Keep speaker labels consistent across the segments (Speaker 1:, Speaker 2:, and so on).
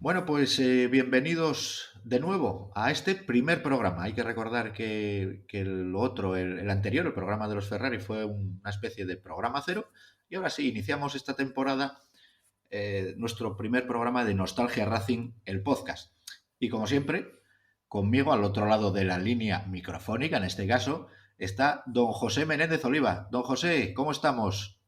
Speaker 1: Bueno, pues bienvenidos de nuevo a este primer programa. Hay que recordar que el otro, el anterior, el programa de los Ferrari, fue una especie de programa cero. Y ahora sí, iniciamos esta temporada, nuestro primer programa de Nostalgia Racing, el podcast. Y como siempre, conmigo al otro lado de la línea microfónica, en este caso, está don José Menéndez Oliva. Don José, ¿cómo estamos?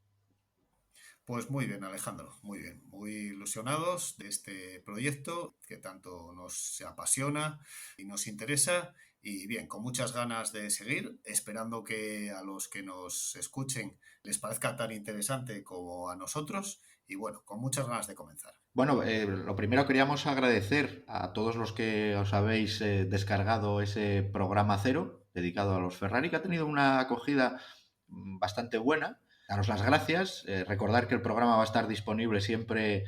Speaker 2: Pues muy bien, Alejandro, muy bien. Muy ilusionados de este proyecto que tanto nos apasiona y nos interesa. Y bien, con muchas ganas de seguir, esperando que a los que nos escuchen les parezca tan interesante como a nosotros. Y bueno, con muchas ganas de comenzar.
Speaker 1: Bueno, lo primero queríamos agradecer a todos los que os habéis descargado ese programa cero dedicado a los Ferrari, que ha tenido una acogida bastante buena. Daros las gracias. Recordar que el programa va a estar disponible siempre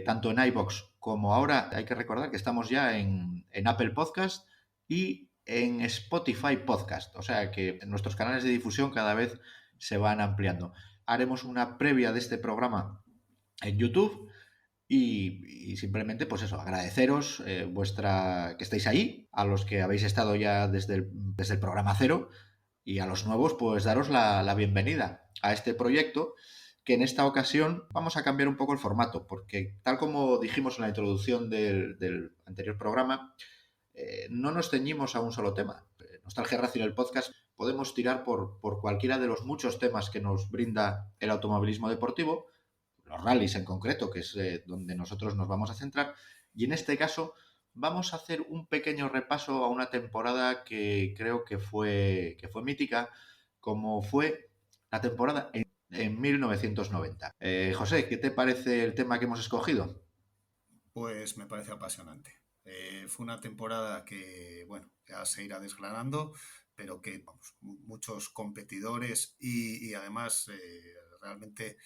Speaker 1: tanto en iVoox como ahora. Hay que recordar que estamos ya en Apple Podcast y en Spotify Podcast. O sea que nuestros canales de difusión cada vez se van ampliando. Haremos una previa de este programa en YouTube y simplemente, pues eso, agradeceros que estéis ahí, a los que habéis estado ya desde el programa cero y a los nuevos, pues daros la bienvenida a este proyecto que en esta ocasión vamos a cambiar un poco el formato, porque tal como dijimos en la introducción del anterior programa, no nos ceñimos a un solo tema. Nostalgia Racing, el podcast, podemos tirar por cualquiera de los muchos temas que nos brinda el automovilismo deportivo, los rallies en concreto, que es donde nosotros nos vamos a centrar. Y en este caso vamos a hacer un pequeño repaso a una temporada que creo que fue mítica, como fue la temporada en 1990. José, ¿qué te parece el tema que hemos escogido?
Speaker 2: Pues me parece apasionante. Fue una temporada que, bueno, ya se irá desgranando, pero que vamos, muchos competidores y además realmente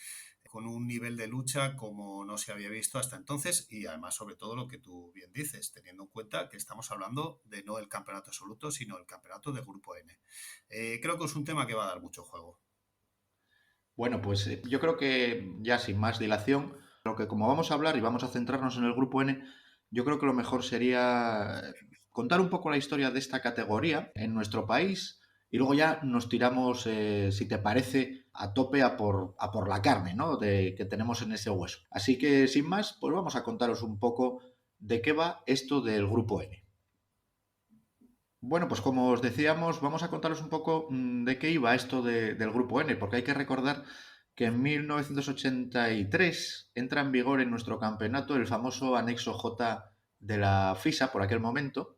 Speaker 2: con un nivel de lucha como no se había visto hasta entonces y además sobre todo lo que tú bien dices, teniendo en cuenta que estamos hablando de no el campeonato absoluto, sino el campeonato de Grupo N. Creo que es un tema que va a dar mucho juego.
Speaker 1: Bueno, pues yo creo que ya sin más dilación, lo que como vamos a hablar y vamos a centrarnos en el grupo N, yo creo que lo mejor sería contar un poco la historia de esta categoría en nuestro país y luego ya nos tiramos, si te parece, a tope a por la carne, ¿no? Que tenemos en ese hueso. Así que sin más, pues vamos a contaros un poco de qué va esto del grupo N. Bueno, pues como os decíamos, vamos a contaros un poco de qué iba esto del Grupo N, porque hay que recordar que en 1983 entra en vigor en nuestro campeonato el famoso anexo J de la FISA por aquel momento,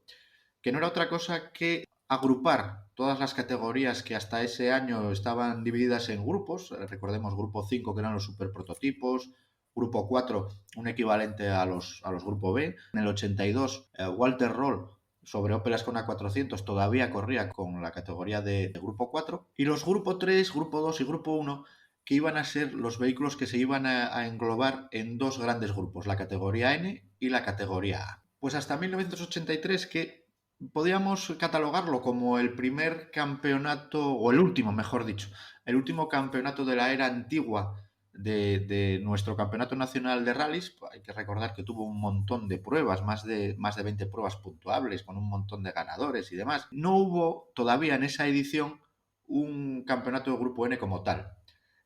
Speaker 1: que no era otra cosa que agrupar todas las categorías que hasta ese año estaban divididas en grupos. Recordemos grupo 5 que eran los superprototipos, grupo 4 un equivalente a los grupo B. En el 82 Walter Roll sobre Opel Ascona 400 todavía corría con la categoría de grupo 4 y los grupo 3, grupo 2 y grupo 1 que iban a ser los vehículos que se iban a englobar en dos grandes grupos, la categoría N y la categoría A. Pues hasta 1983 que podríamos catalogarlo como el primer campeonato, o el último, mejor dicho, el último campeonato de la era antigua de nuestro campeonato nacional de rallies. Pues hay que recordar que tuvo un montón de pruebas, más de 20 pruebas puntuables, con un montón de ganadores y demás. No hubo todavía en esa edición un campeonato de Grupo N como tal.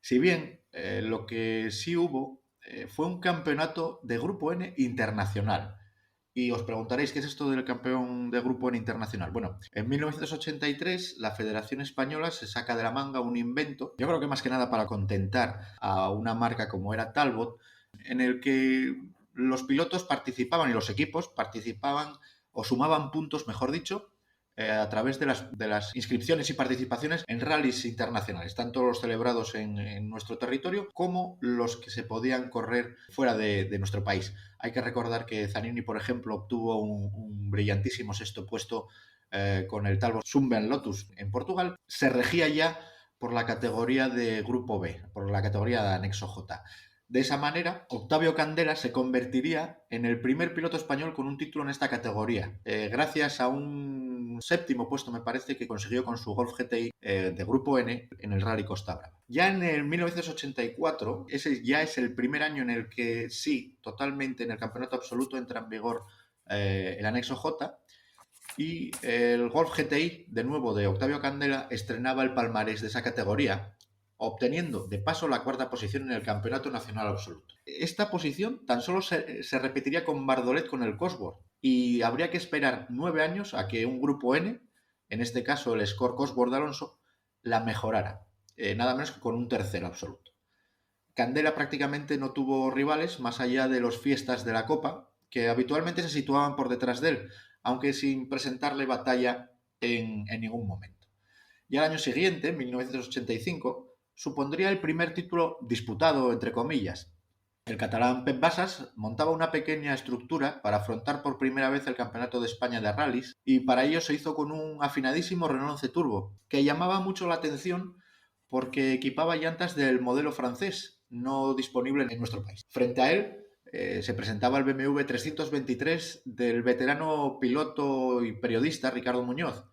Speaker 1: Si bien lo que sí hubo fue un campeonato de Grupo N internacional. Y os preguntaréis qué es esto del campeón de grupo en internacional. Bueno, en 1983 la Federación Española se saca de la manga un invento, yo creo que más que nada para contentar a una marca como era Talbot, en el que los pilotos participaban y los equipos participaban o sumaban puntos, mejor dicho, a través de las inscripciones y participaciones en rallies internacionales, tanto los celebrados en nuestro territorio como los que se podían correr fuera de nuestro país. Hay que recordar que Zanini, por ejemplo, obtuvo un brillantísimo sexto puesto con el Talbot Sunbeam Lotus en Portugal. Se regía ya por la categoría de Grupo B, por la categoría de Anexo J. De esa manera, Octavio Candela se convertiría en el primer piloto español con un título en esta categoría, gracias a un séptimo puesto, me parece, que consiguió con su Golf GTI de Grupo N en el Rally Costa Brava. Ya en el 1984, ese ya es el primer año en el que sí, totalmente en el campeonato absoluto entra en vigor el anexo J, y el Golf GTI, de nuevo de Octavio Candela, estrenaba el palmarés de esa categoría, obteniendo de paso la cuarta posición en el Campeonato Nacional Absoluto. Esta posición tan solo se repetiría con Bardolet con el Cosworth, y habría que esperar 9 años a que un grupo N, en este caso el Score Cosworth de Alonso, la mejorara, nada menos que con un tercero absoluto. Candela prácticamente no tuvo rivales más allá de los fiestas de la Copa, que habitualmente se situaban por detrás de él, aunque sin presentarle batalla en ningún momento. Y al año siguiente, 1985, supondría el primer título disputado, entre comillas. El catalán Pep Basas montaba una pequeña estructura para afrontar por primera vez el Campeonato de España de rallies, y para ello se hizo con un afinadísimo Renault 11 Turbo, que llamaba mucho la atención porque equipaba llantas del modelo francés, no disponible en nuestro país. Frente a él se presentaba el BMW 323 del veterano piloto y periodista Ricardo Muñoz,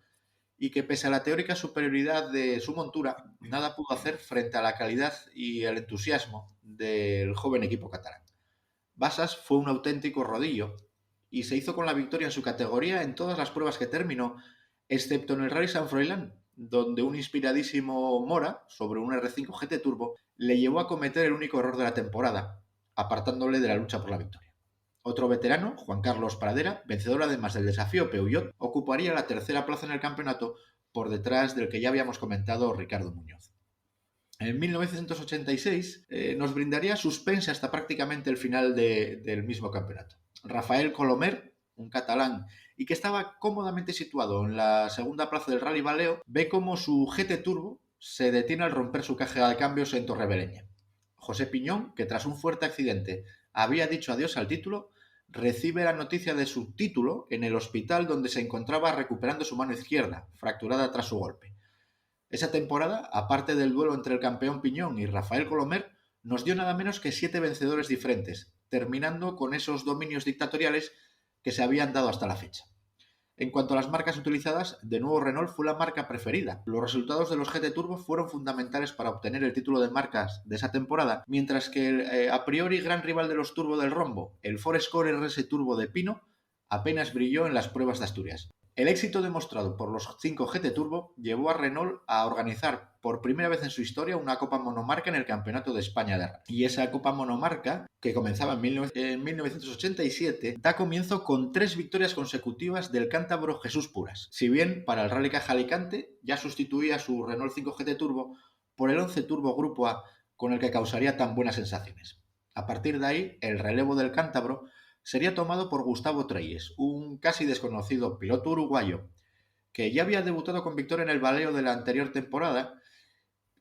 Speaker 1: y que pese a la teórica superioridad de su montura, nada pudo hacer frente a la calidad y el entusiasmo del joven equipo catalán. Basas fue un auténtico rodillo y se hizo con la victoria en su categoría en todas las pruebas que terminó, excepto en el Rally San Froilán, donde un inspiradísimo Mora, sobre un R5 GT Turbo, le llevó a cometer el único error de la temporada, apartándole de la lucha por la victoria. Otro veterano, Juan Carlos Pradera, vencedor además del desafío Peugeot, ocuparía la tercera plaza en el campeonato por detrás del que ya habíamos comentado Ricardo Muñoz. En 1986 nos brindaría suspense hasta prácticamente el final del mismo campeonato. Rafael Colomer, un catalán y que estaba cómodamente situado en la segunda plaza del Rally Valeo, ve cómo su GT Turbo se detiene al romper su caja de cambios en Torrebeleña. José Piñón, que tras un fuerte accidente había dicho adiós al título, recibe la noticia de su título en el hospital donde se encontraba recuperando su mano izquierda, fracturada tras su golpe. Esa temporada, aparte del duelo entre el campeón Piñón y Rafael Colomer, nos dio nada menos que 7 vencedores diferentes, terminando con esos dominios dictatoriales que se habían dado hasta la fecha. En cuanto a las marcas utilizadas, de nuevo Renault fue la marca preferida. Los resultados de los GT Turbo fueron fundamentales para obtener el título de marcas de esa temporada, mientras que el a priori gran rival de los Turbo del rombo, el Ford Escort RS Turbo de Pino, apenas brilló en las pruebas de Asturias. El éxito demostrado por los 5 GT Turbo llevó a Renault a organizar por primera vez en su historia una Copa Monomarca en el Campeonato de España de Rally. Y esa Copa Monomarca, que comenzaba en 1987, da comienzo con 3 victorias consecutivas del cántabro Jesús Puras. Si bien para el Rally Caja Alicante ya sustituía su Renault 5 GT Turbo por el 11 Turbo Grupo A, con el que causaría tan buenas sensaciones. A partir de ahí, el relevo del cántabro sería tomado por Gustavo Treyes, un casi desconocido piloto uruguayo que ya había debutado con victoria en el Valeo de la anterior temporada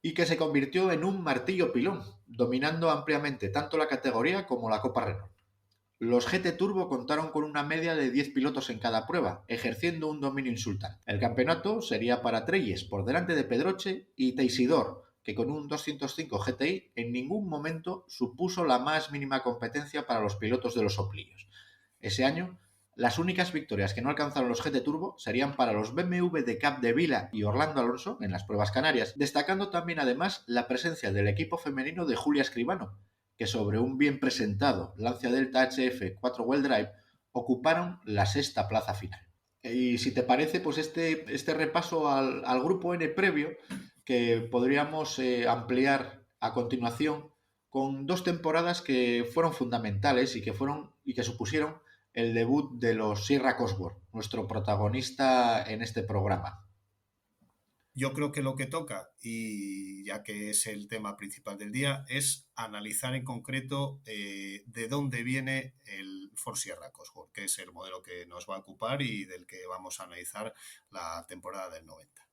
Speaker 1: y que se convirtió en un martillo pilón, dominando ampliamente tanto la categoría como la Copa Renault. Los GT Turbo contaron con una media de 10 pilotos en cada prueba, ejerciendo un dominio insultante. El campeonato sería para Treyes por delante de Pedroche y Teisidor, que con un 205 GTI en ningún momento supuso la más mínima competencia para los pilotos de los soplillos. Ese año, las únicas victorias que no alcanzaron los GT Turbo serían para los BMW de Capdevila y Orlando Alonso en las pruebas canarias, destacando también además la presencia del equipo femenino de Julia Escribano, que sobre un bien presentado Lancia Delta HF 4 Wheel Drive ocuparon la sexta plaza final. Y si te parece, pues este repaso al grupo N previo, que podríamos ampliar a continuación con 2 temporadas que fueron fundamentales y que supusieron el debut de los Sierra Cosworth, nuestro protagonista en este programa.
Speaker 2: Yo creo que lo que toca, y ya que es el tema principal del día, es analizar en concreto de dónde viene el Ford Sierra Cosworth, que es el modelo que nos va a ocupar y del que vamos a analizar la temporada del 90.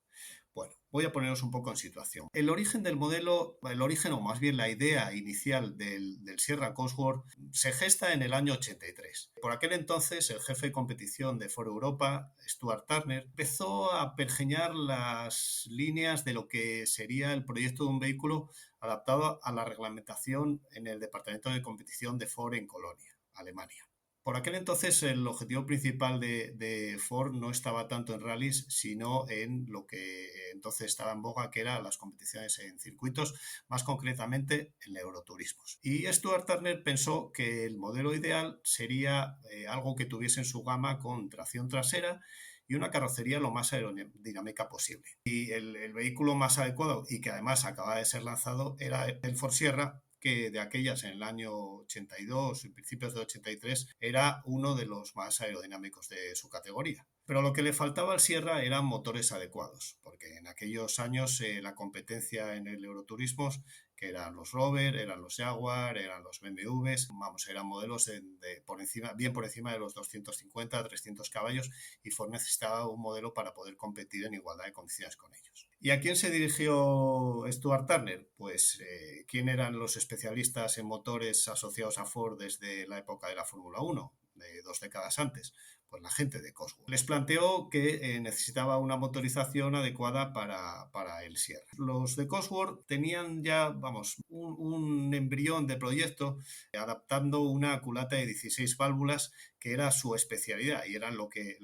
Speaker 2: Bueno, voy a poneros un poco en situación. El origen del modelo, el origen o más bien la idea inicial del Sierra Cosworth se gesta en el año 83. Por aquel entonces, el jefe de competición de Ford Europa, Stuart Turner, empezó a pergeñar las líneas de lo que sería el proyecto de un vehículo adaptado a la reglamentación en el departamento de competición de Ford en Colonia, Alemania. Por aquel entonces el objetivo principal de Ford no estaba tanto en rallies, sino en lo que entonces estaba en boga, que eran las competiciones en circuitos, más concretamente en Euroturismos. Y Stuart Turner pensó que el modelo ideal sería algo que tuviese en su gama con tracción trasera y una carrocería lo más aerodinámica posible. Y el vehículo más adecuado y que además acaba de ser lanzado era el Ford Sierra, que de aquellas en el año 82 y principios de 83 era uno de los más aerodinámicos de su categoría. Pero lo que le faltaba al Sierra eran motores adecuados, porque en aquellos años la competencia en el Euroturismo, que eran los Rover, eran los Jaguar, eran los BMWs, vamos, eran modelos por encima, bien por encima de los 250 300 caballos, y Ford necesitaba un modelo para poder competir en igualdad de condiciones con ellos. ¿Y a quién se dirigió Stuart Turner? Pues quién eran los especialistas en motores asociados a Ford desde la época de la Fórmula 1, de 2 décadas antes. Pues la gente de Cosworth. Les planteó que necesitaba una motorización adecuada para el Sierra. Los de Cosworth tenían ya, vamos, un embrión de proyecto adaptando una culata de 16 válvulas que era su especialidad y eran lo que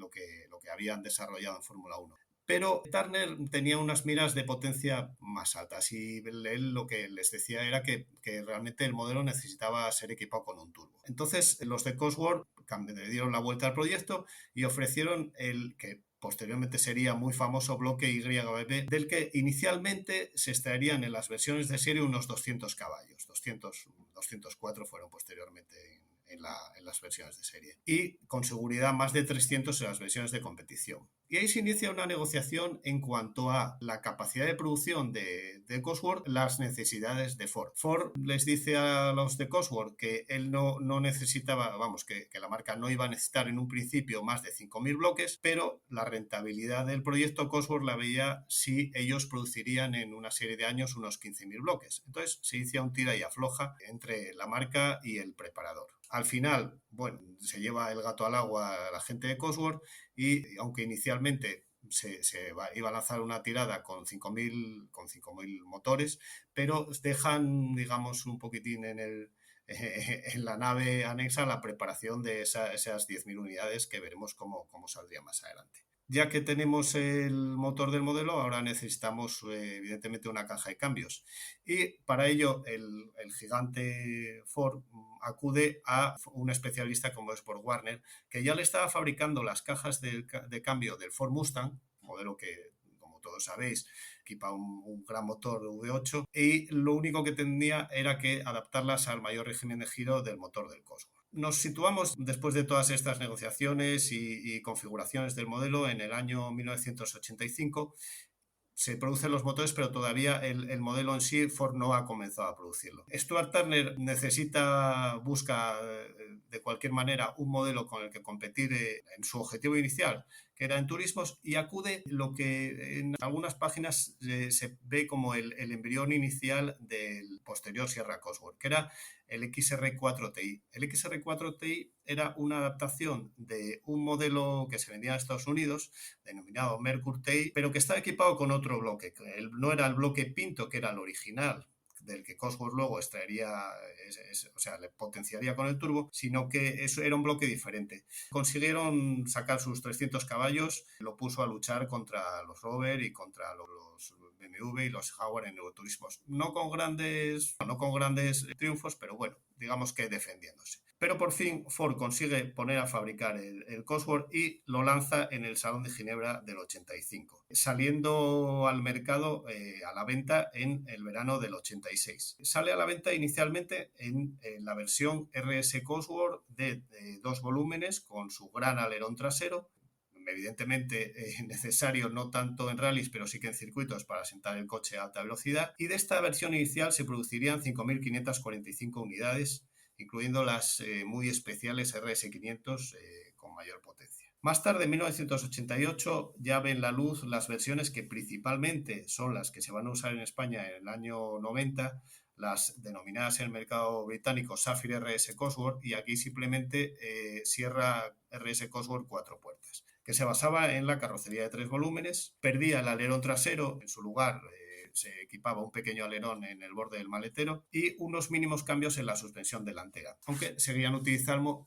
Speaker 2: habían desarrollado en Fórmula 1. Pero Turner tenía unas miras de potencia más altas y él lo que les decía era que realmente el modelo necesitaba ser equipado con un turbo. Entonces los de Cosworth le dieron la vuelta al proyecto y ofrecieron el que posteriormente sería muy famoso bloque YBB, del que inicialmente se extraerían en las versiones de serie unos 200 caballos. 204 fueron posteriormente en las versiones de serie. Y con seguridad más de 300 en las versiones de competición. Y ahí se inicia una negociación en cuanto a la capacidad de producción de Cosworth, las necesidades de Ford. Ford les dice a los de Cosworth que él no necesitaba, vamos, que la marca no iba a necesitar en un principio más de 5.000 bloques, pero la rentabilidad del proyecto Cosworth la veía si ellos producirían en una serie de años unos 15.000 bloques. Entonces se inicia un tira y afloja entre la marca y el preparador. Al final, bueno, se lleva el gato al agua a la gente de Cosworth y aunque inicialmente iba a lanzar una tirada con 5.000 motores, pero dejan, digamos, un poquitín en la nave anexa la preparación de esas 10.000 unidades que veremos cómo saldría más adelante. Ya que tenemos el motor del modelo, ahora necesitamos evidentemente una caja de cambios. Y para ello el gigante Ford acude a un especialista como es BorgWarner, que ya le estaba fabricando las cajas de cambio del Ford Mustang, modelo que, como todos sabéis, equipa un gran motor V8, y lo único que tenía era que adaptarlas al mayor régimen de giro del motor del Cosworth. Nos situamos después de todas estas negociaciones y configuraciones del modelo en el año 1985. Se producen los motores, pero todavía el modelo en sí Ford no ha comenzado a producirlo. Stuart Turner busca de cualquier manera un modelo con el que competir en su objetivo inicial, que era en turismos, y acude lo que en algunas páginas se ve como el embrión inicial del posterior Sierra Cosworth, que era el XR4TI. El XR4TI era una adaptación de un modelo que se vendía en Estados Unidos, denominado Mercury TI, pero que estaba equipado con otro bloque. No era el bloque Pinto, que era el original, del que Cosworth luego extraería, o sea, le potenciaría con el turbo, sino que eso era un bloque diferente. Consiguieron sacar sus 300 caballos, lo puso a luchar contra los Rover y contra los BMW y los Jaguar en Euroturismos. No con grandes triunfos, pero bueno, digamos que defendiéndose. Pero por fin Ford consigue poner a fabricar el Cosworth y lo lanza en el Salón de Ginebra del 85, saliendo al mercado a la venta en el verano del 86. Sale a la venta inicialmente en la versión RS Cosworth de 2 volúmenes con su gran alerón trasero, evidentemente necesario no tanto en rallies, pero sí que en circuitos para asentar el coche a alta velocidad. Y de esta versión inicial se producirían 5.545 unidades, incluyendo las muy especiales RS500 con mayor potencia. Más tarde, en 1988, ya ven la luz las versiones que principalmente son las que se van a usar en España en el año 90, las denominadas en el mercado británico Sapphire RS Cosworth, y aquí simplemente Sierra RS Cosworth 4 puertas, que se basaba en la carrocería de 3 volúmenes, perdía el alerón trasero, en su lugar se equipaba un pequeño alerón en el borde del maletero y unos mínimos cambios en la suspensión delantera, aunque seguían utilizando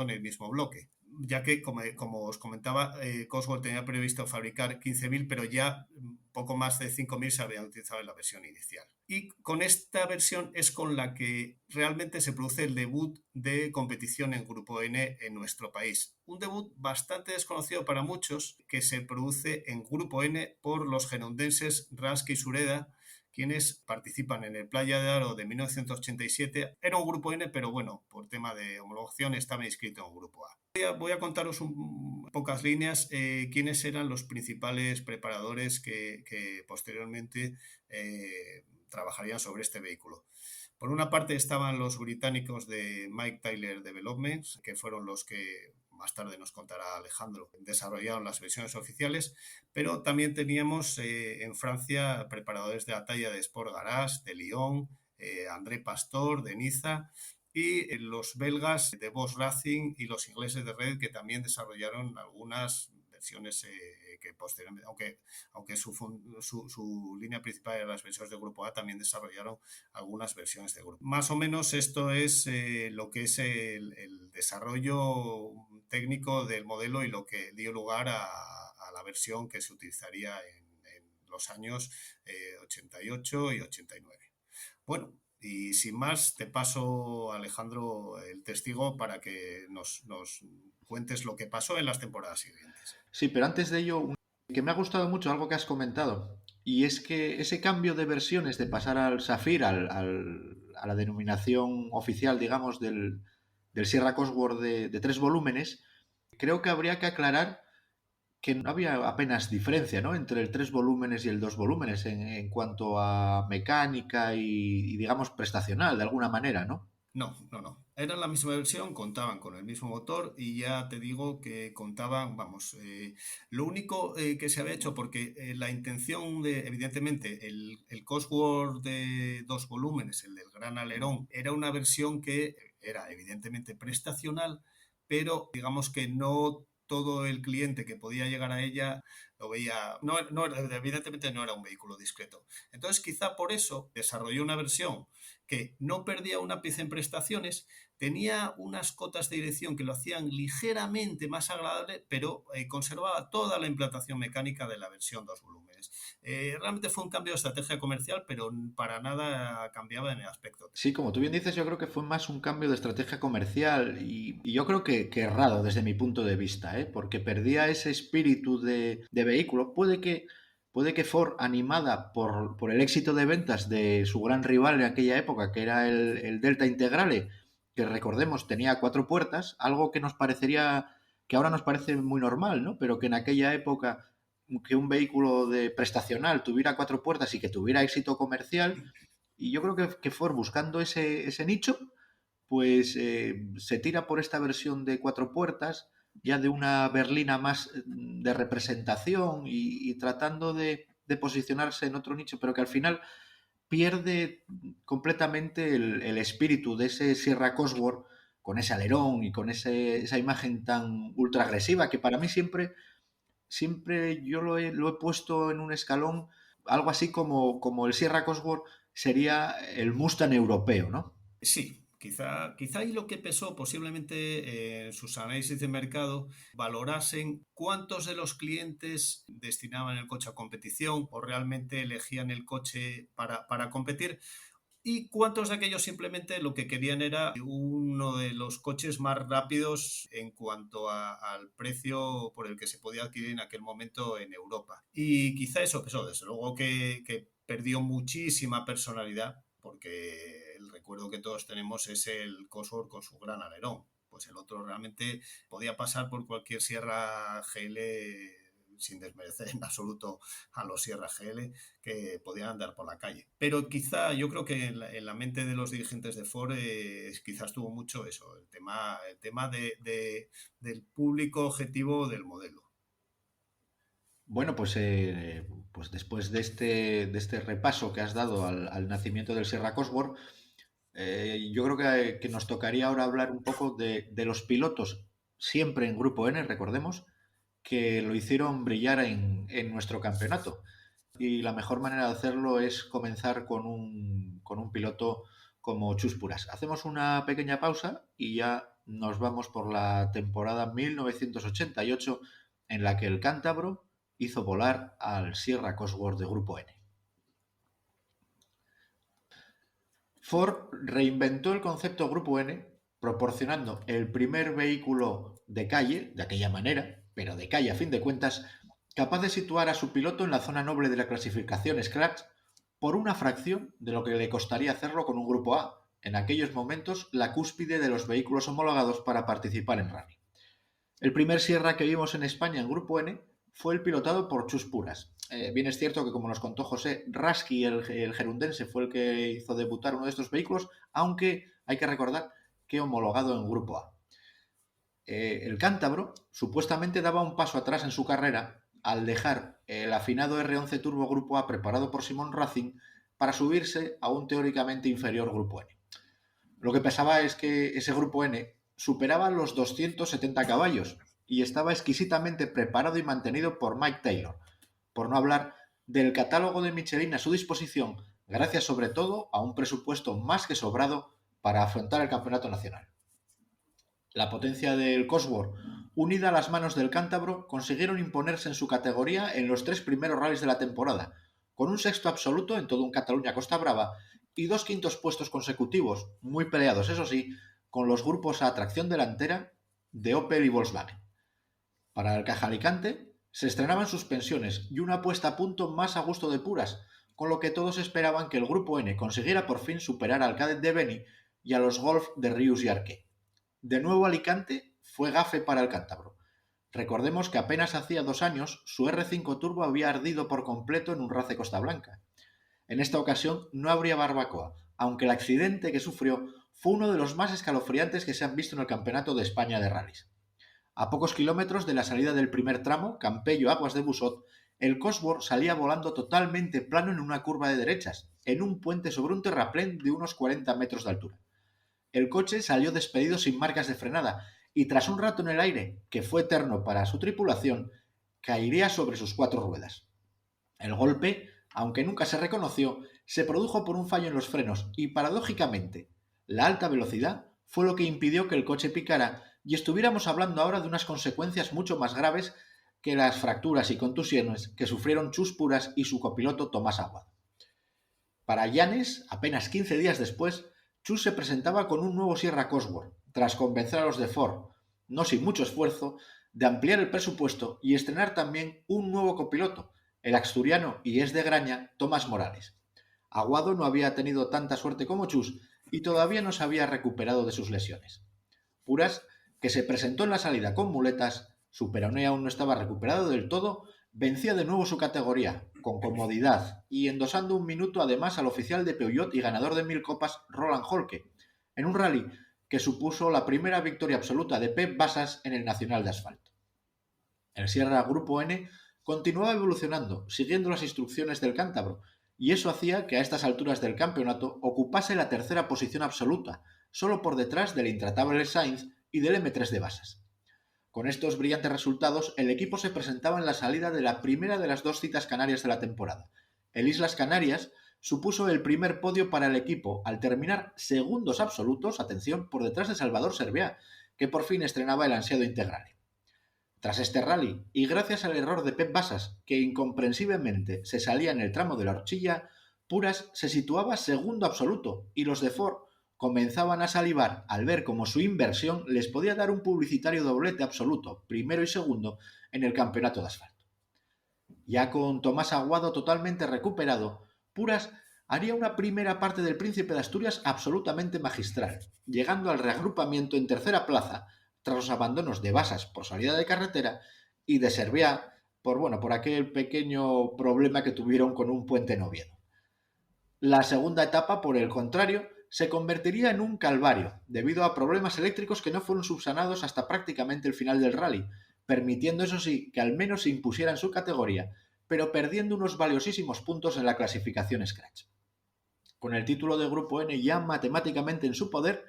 Speaker 2: el mismo bloque, ya que, como os comentaba, Cosworth tenía previsto fabricar 15.000, pero ya poco más de 5.000 se habían utilizado en la versión inicial. Y con esta versión es con la que realmente se produce el debut de competición en Grupo N en nuestro país. Un debut bastante desconocido para muchos, que se produce en Grupo N por los gerundenses Rask y Sureda, quienes participan en el Playa de Aro de 1987. Era un Grupo N, pero bueno, por tema de homologación estaba inscrito en Grupo A. Voy a contaros pocas líneas quiénes eran los principales preparadores que posteriormente trabajarían sobre este vehículo. Por una parte estaban los británicos de Mike Tyler Developments, que fueron los que más tarde nos contará Alejandro, desarrollaron las versiones oficiales, pero también teníamos en Francia preparadores de la talla de Sport Garage, de Lyon, André Pastor, de Niza, y los belgas de Bosch Racing y los ingleses de Red, que también desarrollaron algunas versiones que posteriormente, aunque su línea principal era las versiones de Grupo A, también desarrollaron algunas versiones de Grupo. Más o menos esto es lo que es el desarrollo técnico del modelo y lo que dio lugar a la versión que se utilizaría en los años 88 y 89. Bueno, y sin más, te paso, Alejandro, el testigo para que nos cuentes lo que pasó en las temporadas siguientes.
Speaker 1: Sí, pero antes de ello, que me ha gustado mucho algo que has comentado, y es que ese cambio de versiones de pasar al Saphir, a la denominación oficial, digamos, del Sierra Cosworth de 3 volúmenes, creo que habría que aclarar que no había apenas diferencia, ¿no?, entre el 3 volúmenes y el 2 volúmenes en cuanto a mecánica y, digamos, prestacional, de alguna manera, ¿no?
Speaker 2: No. Era la misma versión, contaban con el mismo motor y ya te digo que contaban, lo único que se había hecho, porque la intención de, evidentemente, el Cosworth de 2 volúmenes, el del gran alerón, era una versión que era evidentemente prestacional, pero digamos que no todo el cliente que podía llegar a ella lo veía, evidentemente no era un vehículo discreto. Entonces quizá por eso desarrolló una versión que no perdía una pieza en prestaciones, tenía unas cotas de dirección que lo hacían ligeramente más agradable, pero conservaba toda la implantación mecánica de la versión 2 volúmenes. Realmente fue un cambio de estrategia comercial, pero para nada cambiaba en el aspecto.
Speaker 1: Sí, como tú bien dices, yo creo que fue más un cambio de estrategia comercial y yo creo que errado desde mi punto de vista, ¿eh? Porque perdía ese espíritu de vehículo. Puede que Ford, animada por el éxito de ventas de su gran rival en aquella época, que era el Delta Integrale, que recordemos tenía 4 puertas, algo que nos parecería, que ahora nos parece muy normal, ¿no? Pero que en aquella época que un vehículo de prestacional tuviera 4 puertas y que tuviera éxito comercial, y yo creo que Ford, buscando ese nicho, pues se tira por esta versión de 4 puertas, ya de una berlina más de representación y tratando de posicionarse en otro nicho, pero que al final pierde completamente el espíritu de ese Sierra Cosworth con ese alerón y con esa imagen tan ultra agresiva que para mí siempre yo lo he puesto en un escalón, algo así como el Sierra Cosworth sería el Mustang europeo, ¿no?
Speaker 2: Sí, quizá ahí lo que pesó posiblemente en sus análisis de mercado, valorasen cuántos de los clientes destinaban el coche a competición o realmente elegían el coche para competir, y cuántos de aquellos simplemente lo que querían era uno de los coches más rápidos en cuanto al precio por el que se podía adquirir en aquel momento en Europa. Y quizá eso pesó, desde luego que perdió muchísima personalidad, porque el recuerdo que todos tenemos es el Cosworth con su gran alerón. Pues el otro realmente podía pasar por cualquier Sierra GL sin desmerecer en absoluto a los Sierra GL que podían andar por la calle. Pero quizá yo creo que en la mente de los dirigentes de Ford quizás estuvo mucho eso, el tema del público objetivo del modelo.
Speaker 1: Bueno, pues después de este repaso que has dado al nacimiento del Sierra Cosworth, yo creo que nos tocaría ahora hablar un poco de los pilotos, siempre en Grupo N, recordemos, que lo hicieron brillar en nuestro campeonato. y la mejor manera de hacerlo es comenzar con un piloto como Chus Puras. Hacemos una pequeña pausa y ya nos vamos por la temporada 1988 en la que el cántabro hizo volar al Sierra Cosworth de Grupo N. Ford reinventó el concepto Grupo N proporcionando el primer vehículo de calle, de aquella manera, pero de calle a fin de cuentas, capaz de situar a su piloto en la zona noble de la clasificación Scratch por una fracción de lo que le costaría hacerlo con un Grupo A, en aquellos momentos la cúspide de los vehículos homologados para participar en rally. El primer Sierra que vimos en España en Grupo N fue el pilotado por Chus Puras. Bien es cierto que, como nos contó José, Rasky, el gerundense, fue el que hizo debutar uno de estos vehículos, aunque hay que recordar que homologado en Grupo A. El cántabro supuestamente daba un paso atrás en su carrera al dejar el afinado R11 Turbo Grupo A preparado por Simon Racing para subirse a un teóricamente inferior Grupo N. Lo que pasaba es que ese Grupo N superaba los 270 caballos y estaba exquisitamente preparado y mantenido por Mike Taylor, por no hablar del catálogo de Michelin a su disposición, gracias sobre todo a un presupuesto más que sobrado para afrontar el campeonato nacional. La potencia del Cosworth, unida a las manos del cántabro, consiguieron imponerse en su categoría en los 3 primeros rallies de la temporada, con un sexto absoluto en todo un Cataluña-Costa Brava y 2 quintos puestos consecutivos, muy peleados, eso sí, con los grupos a tracción delantera de Opel y Volkswagen. Para el Caja Alicante se estrenaban suspensiones y una puesta a punto más a gusto de Puras, con lo que todos esperaban que el Grupo N consiguiera por fin superar al Cadet de Beni y a los Golf de Rius y Arqué. De nuevo Alicante fue gafe para el cántabro. Recordemos que apenas hacía 2 años su R5 Turbo había ardido por completo en un RACE Costa Blanca. En esta ocasión no habría barbacoa, aunque el accidente que sufrió fue uno de los más escalofriantes que se han visto en el Campeonato de España de rallies. A pocos kilómetros de la salida del primer tramo, Campello-Aguas de Busot, el Cosworth salía volando totalmente plano en una curva de derechas, en un puente sobre un terraplén de unos 40 metros de altura. El coche salió despedido sin marcas de frenada y tras un rato en el aire, que fue eterno para su tripulación, caería sobre sus 4 ruedas. El golpe, aunque nunca se reconoció, se produjo por un fallo en los frenos y, paradójicamente, la alta velocidad fue lo que impidió que el coche picara y estuviéramos hablando ahora de unas consecuencias mucho más graves que las fracturas y contusiones que sufrieron Chus Puras y su copiloto Tomás Aguado. Para Llanes, apenas 15 días después, Chus se presentaba con un nuevo Sierra Cosworth, tras convencer a los de Ford, no sin mucho esfuerzo, de ampliar el presupuesto y estrenar también un nuevo copiloto, el asturiano y es de Graña, Tomás Morales. Aguado no había tenido tanta suerte como Chus y todavía no se había recuperado de sus lesiones. Puras, que se presentó en la salida con muletas, su peroné aún no estaba recuperado del todo, vencía de nuevo su categoría, con comodidad, y endosando un minuto además al oficial de Peugeot y ganador de 1000 copas Roland Holke, en un rally que supuso la primera victoria absoluta de Pep Basas en el Nacional de Asfalto. El Sierra Grupo N continuaba evolucionando, siguiendo las instrucciones del cántabro, y eso hacía que a estas alturas del campeonato ocupase la tercera posición absoluta, solo por detrás del intratable Sainz y del M3 de Basas. Con estos brillantes resultados, el equipo se presentaba en la salida de la primera de las 2 citas canarias de la temporada. El Islas Canarias supuso el primer podio para el equipo, al terminar segundos absolutos, atención, por detrás de Salvador Serviá, que por fin estrenaba el ansiado Integrale. Tras este rally, y gracias al error de Pep Basas, que incomprensiblemente se salía en el tramo de la horchilla, Puras se situaba segundo absoluto, y los de Ford comenzaban a salivar al ver cómo su inversión les podía dar un publicitario doblete absoluto, primero y segundo, en el campeonato de asfalto. Ya con Tomás Aguado totalmente recuperado, Puras haría una primera parte del Príncipe de Asturias absolutamente magistral, llegando al reagrupamiento en tercera plaza, tras los abandonos de Basas por salida de carretera y de Serviá por aquel pequeño problema que tuvieron con un puente en Oviedo. La segunda etapa, por el contrario, se convertiría en un calvario, debido a problemas eléctricos que no fueron subsanados hasta prácticamente el final del rally, permitiendo eso sí que al menos se impusiera en su categoría, pero perdiendo unos valiosísimos puntos en la clasificación Scratch. Con el título de Grupo N ya matemáticamente en su poder,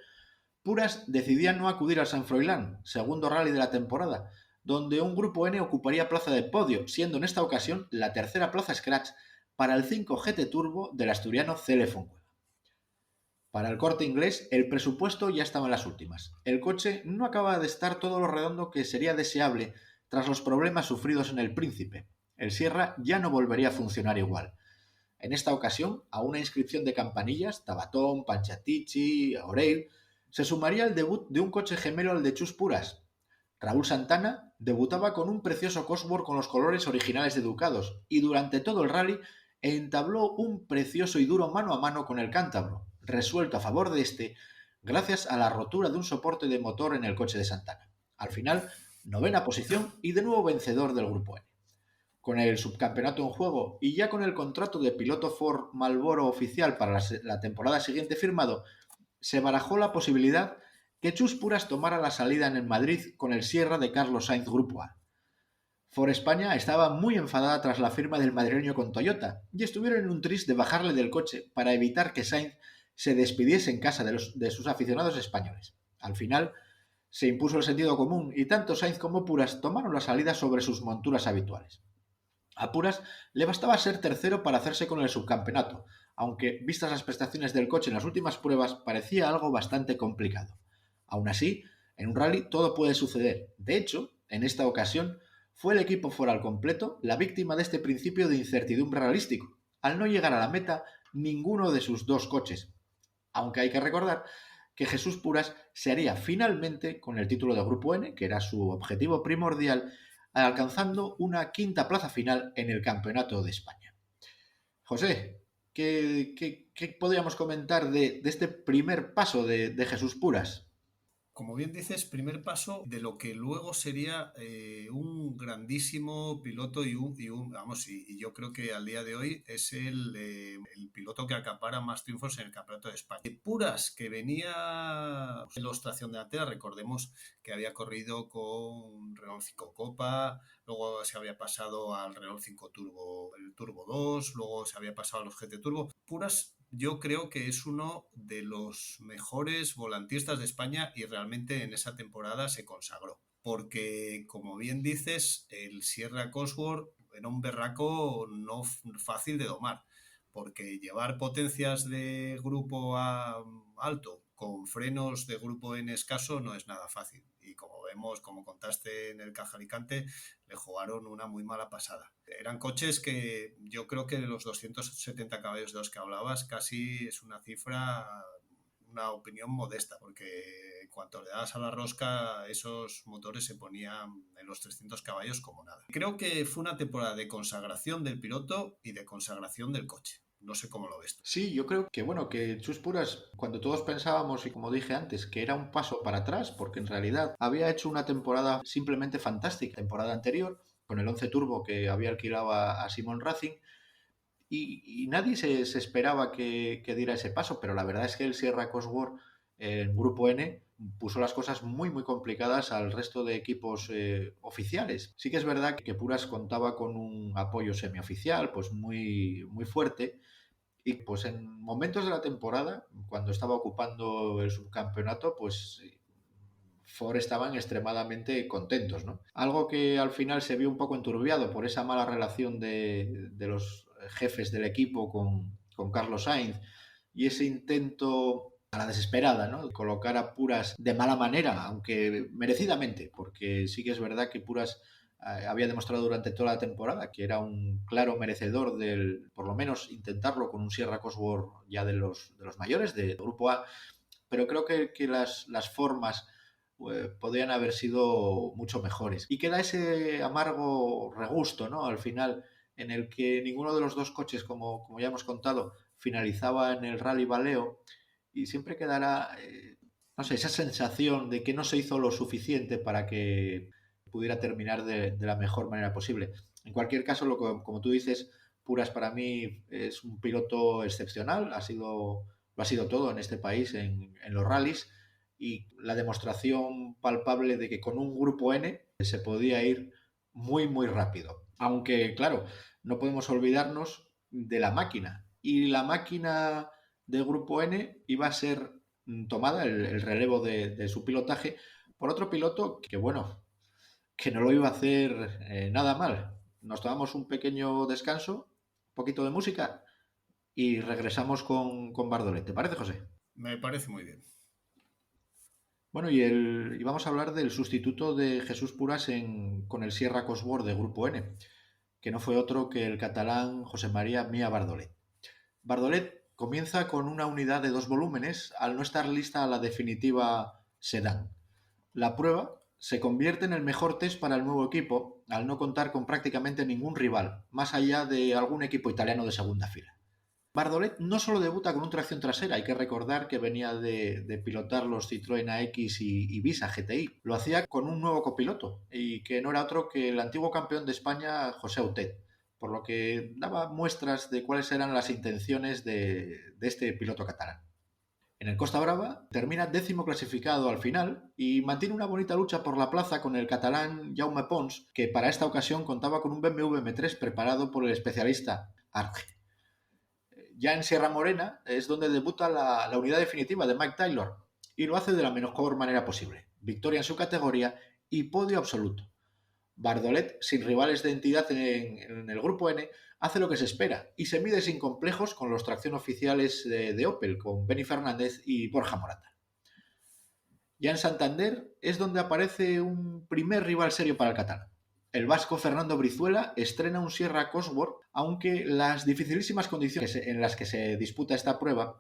Speaker 1: Puras decidía no acudir al San Froilán, segundo rally de la temporada, donde un Grupo N ocuparía plaza de podio, siendo en esta ocasión la tercera plaza Scratch, para el 5 GT Turbo del asturiano Cele Fontcueva. Para el Corte Inglés, el presupuesto ya estaba en las últimas. El coche no acaba de estar todo lo redondo que sería deseable tras los problemas sufridos en el Príncipe. El Sierra ya no volvería a funcionar igual. En esta ocasión, a una inscripción de campanillas, Tabatón, Panchatichi, Oreil, se sumaría el debut de un coche gemelo al de Chus Puras. Raúl Santana debutaba con un precioso Cosworth con los colores originales de Ducados y durante todo el rally entabló un precioso y duro mano a mano con el cántabro, resuelto a favor de este gracias a la rotura de un soporte de motor en el coche de Santana. Al final, novena posición y de nuevo vencedor del Grupo N. Con el subcampeonato en juego y ya con el contrato de piloto Ford Marlboro oficial para la temporada siguiente firmado, se barajó la posibilidad que Chus Puras tomara la salida en el Madrid con el Sierra de Carlos Sainz Grupo A. Ford España estaba muy enfadada tras la firma del madrileño con Toyota y estuvieron en un tris de bajarle del coche para evitar que Sainz se despidiese en casa de sus aficionados españoles. Al final, se impuso el sentido común y tanto Sainz como Puras tomaron la salida sobre sus monturas habituales. A Puras le bastaba ser tercero para hacerse con el subcampeonato, aunque, vistas las prestaciones del coche en las últimas pruebas, parecía algo bastante complicado. Aún así, en un rally todo puede suceder. De hecho, en esta ocasión, fue el equipo Ford al completo la víctima de este principio de incertidumbre realístico, al no llegar a la meta ninguno de sus dos coches. Aunque hay que recordar que Jesús Puras se haría finalmente con el título de Grupo N, que era su objetivo primordial, alcanzando una quinta plaza final en el Campeonato de España. José, ¿qué podríamos comentar de este primer paso de Jesús Puras?
Speaker 2: Como bien dices, primer paso de lo que luego sería un grandísimo piloto y yo creo que al día de hoy es el piloto que acapara más triunfos en el Campeonato de España. Puras, que venía en la tracción delantera, recordemos que había corrido con Renault 5 Copa, luego se había pasado al Renault 5 Turbo, el Turbo 2, luego se había pasado a los GT Turbo. Puras, yo creo que es uno de los mejores volantistas de España y realmente en esa temporada se consagró. Porque, como bien dices, el Sierra Cosworth era un berraco no fácil de domar. Porque llevar potencias de grupo A alto con frenos de grupo N escaso no es nada fácil. Y como vemos, como contaste en el Caja Alicante, le jugaron una muy mala pasada. Eran coches que yo creo que los 270 caballos de los que hablabas casi es una cifra, una opinión modesta, porque en cuanto le das a la rosca, esos motores se ponían en los 300 caballos como nada. Creo que fue una temporada de consagración del piloto y de consagración del coche. No sé cómo lo ves tú.
Speaker 1: Sí, yo creo que bueno, que Chus Puras, cuando todos pensábamos, y como dije antes, que era un paso para atrás, porque en realidad había hecho una temporada simplemente fantástica, temporada anterior, con el 11 Turbo que había alquilado a Simon Racing, y nadie se esperaba que diera ese paso, pero la verdad es que el Sierra Cosworth en Grupo N puso las cosas muy complicadas al resto de equipos oficiales. Sí que es verdad que Puras contaba con un apoyo semioficial pues muy fuerte, y pues en momentos de la temporada, cuando estaba ocupando el subcampeonato, pues Ford estaban extremadamente contentos, ¿no? Algo que al final se vio un poco enturbiado por esa mala relación de los jefes del equipo con Carlos Sainz y ese intento a la desesperada, ¿no? De colocar a Puras de mala manera, aunque merecidamente, porque sí que es verdad que Puras había demostrado durante toda la temporada que era un claro merecedor del, por lo menos, intentarlo con un Sierra Cosworth ya de los mayores, de Grupo A, pero creo que las formas podrían haber sido mucho mejores. Y queda ese amargo regusto, ¿no? Al final, en el que ninguno de los dos coches, como ya hemos contado, finalizaba en el Rally Valeo, y siempre quedará, no sé, esa sensación de que no se hizo lo suficiente para que pudiera terminar de la mejor manera posible. En cualquier caso, como tú dices, Puras para mí es un piloto excepcional, lo ha sido todo en este país, en los rallies, y la demostración palpable de que con un grupo N se podía ir muy rápido. Aunque, claro, no podemos olvidarnos de la máquina. Y la máquina del grupo N iba a ser tomada, el relevo de su pilotaje, por otro piloto que, bueno, que no lo iba a hacer nada mal. Nos tomamos un pequeño descanso poquito de música y regresamos con Bardolet. ¿Te parece, José?
Speaker 2: Me parece muy bien.
Speaker 1: Bueno, y vamos a hablar del sustituto de Jesús Puras con el Sierra Cosworth de Grupo N, que no fue otro que el catalán José María Mía Bardolet. Bardolet comienza con una unidad de 2 volúmenes al no estar lista a la definitiva sedán. La prueba se convierte en el mejor test para el nuevo equipo al no contar con prácticamente ningún rival, más allá de algún equipo italiano de segunda fila. Bardolet no solo debuta con un tracción trasera, hay que recordar que venía de pilotar los Citroën AX y Visa GTI. Lo hacía con un nuevo copiloto y que no era otro que el antiguo campeón de España, José Autet, por lo que daba muestras de cuáles eran las intenciones de este piloto catalán. En el Costa Brava termina 10º clasificado al final y mantiene una bonita lucha por la plaza con el catalán Jaume Pons, que para esta ocasión contaba con un BMW M3 preparado por el especialista Arge. Ya en Sierra Morena es donde debuta la unidad definitiva de Mike Taylor y lo hace de la mejor manera posible. Victoria en su categoría y podio absoluto. Bardolet, sin rivales de entidad en el grupo N, hace lo que se espera y se mide sin complejos con los tracción oficiales de Opel, con Benny Fernández y Borja Morata. Ya en Santander es donde aparece un primer rival serio para el catalán. El vasco Fernando Brizuela estrena un Sierra Cosworth, aunque las dificilísimas condiciones en las que se disputa esta prueba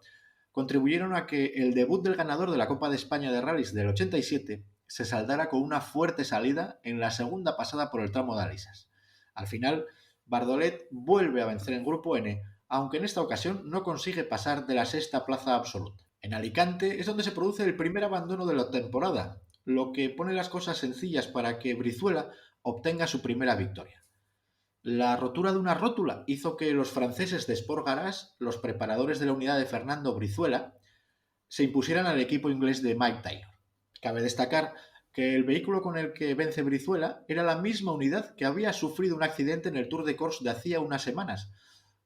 Speaker 1: contribuyeron a que el debut del ganador de la Copa de España de Rallys del 87 se saldara con una fuerte salida en la segunda pasada por el tramo de Alisas. Al final, Bardolet vuelve a vencer en Grupo N, aunque en esta ocasión no consigue pasar de la sexta plaza absoluta. En Alicante es donde se produce el primer abandono de la temporada, lo que pone las cosas sencillas para que Brizuela obtenga su primera victoria. La rotura de una rótula hizo que los franceses de Sport Garage, los preparadores de la unidad de Fernando Brizuela, se impusieran al equipo inglés de Mike Taylor. Cabe destacar que el vehículo con el que vence Brizuela era la misma unidad que había sufrido un accidente en el Tour de Corse de hacía unas semanas,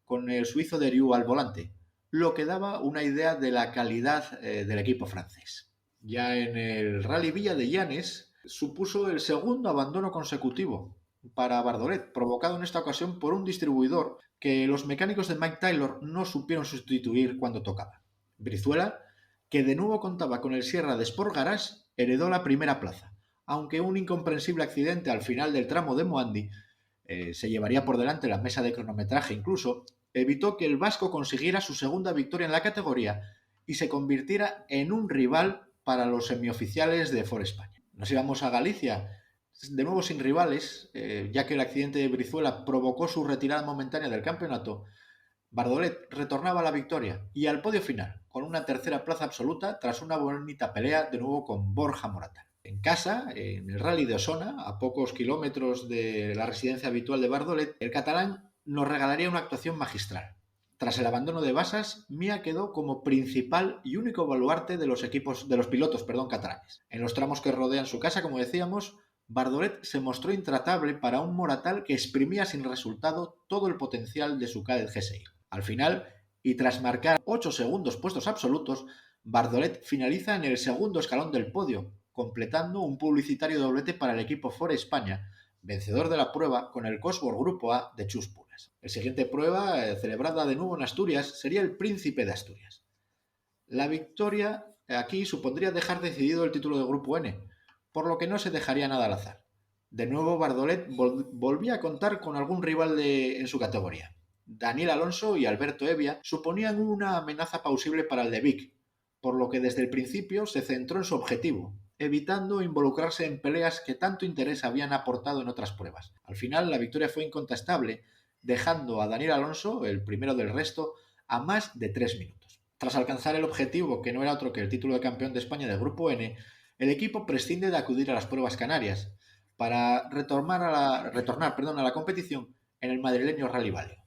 Speaker 1: con el suizo Derieux al volante, lo que daba una idea de la calidad del equipo francés. Ya en el Rally Villa de Llanes supuso el segundo abandono consecutivo para Bardolet, provocado en esta ocasión por un distribuidor que los mecánicos de Mike Taylor no supieron sustituir cuando tocaba. Brizuela, que de nuevo contaba con el Sierra de Sport Garage, heredó la primera plaza, aunque un incomprensible accidente al final del tramo de Moandi se llevaría por delante la mesa de cronometraje incluso, evitó que el vasco consiguiera su segunda victoria en la categoría y se convirtiera en un rival para los semioficiales de Ford España. Nos íbamos a Galicia, de nuevo sin rivales, ya que el accidente de Brizuela provocó su retirada momentánea del campeonato. Bardolet retornaba a la victoria y al podio final, con una tercera plaza absoluta tras una bonita pelea de nuevo con Borja Morata. En casa, en el Rally de Osona, a pocos kilómetros de la residencia habitual de Bardolet, el catalán nos regalaría una actuación magistral. Tras el abandono de Basas, Mía quedó como principal y único baluarte de los pilotos catalanes. En los tramos que rodean su casa, como decíamos, Bardolet se mostró intratable para un Moratal que exprimía sin resultado todo el potencial de su Cadet G6. Al final, y tras marcar 8 segundos puestos absolutos, Bardolet finaliza en el segundo escalón del podio, completando un publicitario doblete para el equipo Ford España, vencedor de la prueba con el Cosworth Grupo A de Chus Puras. La siguiente prueba, celebrada de nuevo en Asturias, sería el Príncipe de Asturias. La victoria aquí supondría dejar decidido el título de Grupo N, por lo que no se dejaría nada al azar. De nuevo, Bardolet volvía a contar con algún rival en su categoría. Daniel Alonso y Alberto Evia suponían una amenaza plausible para el de Vic, por lo que desde el principio se centró en su objetivo, evitando involucrarse en peleas que tanto interés habían aportado en otras pruebas. Al final, la victoria fue incontestable, dejando a Daniel Alonso, el primero del resto, a más de 3 minutos. Tras alcanzar el objetivo, que no era otro que el título de campeón de España del Grupo N, el equipo prescinde de acudir a las pruebas canarias para retornar a la competición en el madrileño Rally Valeo.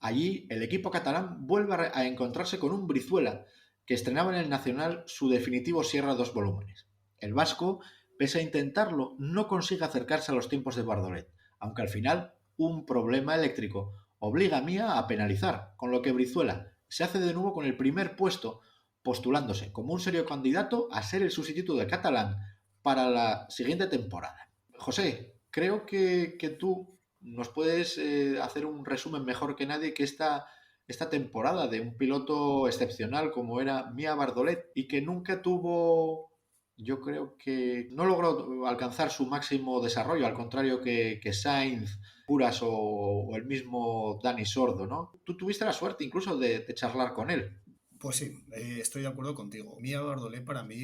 Speaker 1: Allí, el equipo catalán vuelve a encontrarse con un Brizuela, que estrenaba en el Nacional su definitivo Sierra 2 volúmenes. El vasco, pese a intentarlo, no consigue acercarse a los tiempos de Bardolet, aunque al final un problema eléctrico obliga a Mía a penalizar, con lo que Brizuela se hace de nuevo con el primer puesto, postulándose como un serio candidato a ser el sustituto de Catalán para la siguiente temporada. José, creo que tú ¿Nos puedes hacer un resumen mejor que nadie que esta temporada de un piloto excepcional como era Mia Bardolet y que nunca tuvo, yo creo que no logró alcanzar su máximo desarrollo, al contrario que Sainz, Puras o el mismo Dani Sordo, ¿no? Tú tuviste la suerte incluso de charlar con él.
Speaker 2: Pues sí, estoy de acuerdo contigo. Mia Bardolet para mí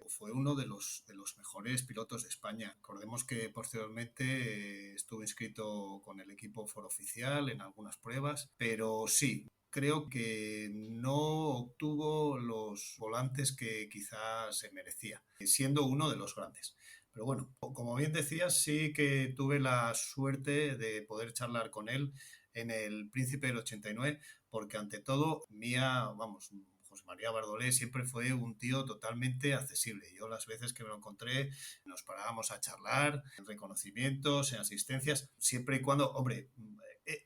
Speaker 2: fue uno de los mejores pilotos de España. Recordemos que posteriormente estuvo inscrito con el equipo Foro Oficial en algunas pruebas, pero sí, creo que no obtuvo los volantes que quizás se merecía, siendo uno de los grandes. Pero bueno, como bien decías, sí que tuve la suerte de poder charlar con él en el Príncipe del 89 porque ante todo, José María Bardolé siempre fue un tío totalmente accesible. Yo las veces que me lo encontré nos parábamos a charlar en reconocimientos, en asistencias, siempre y cuando, hombre,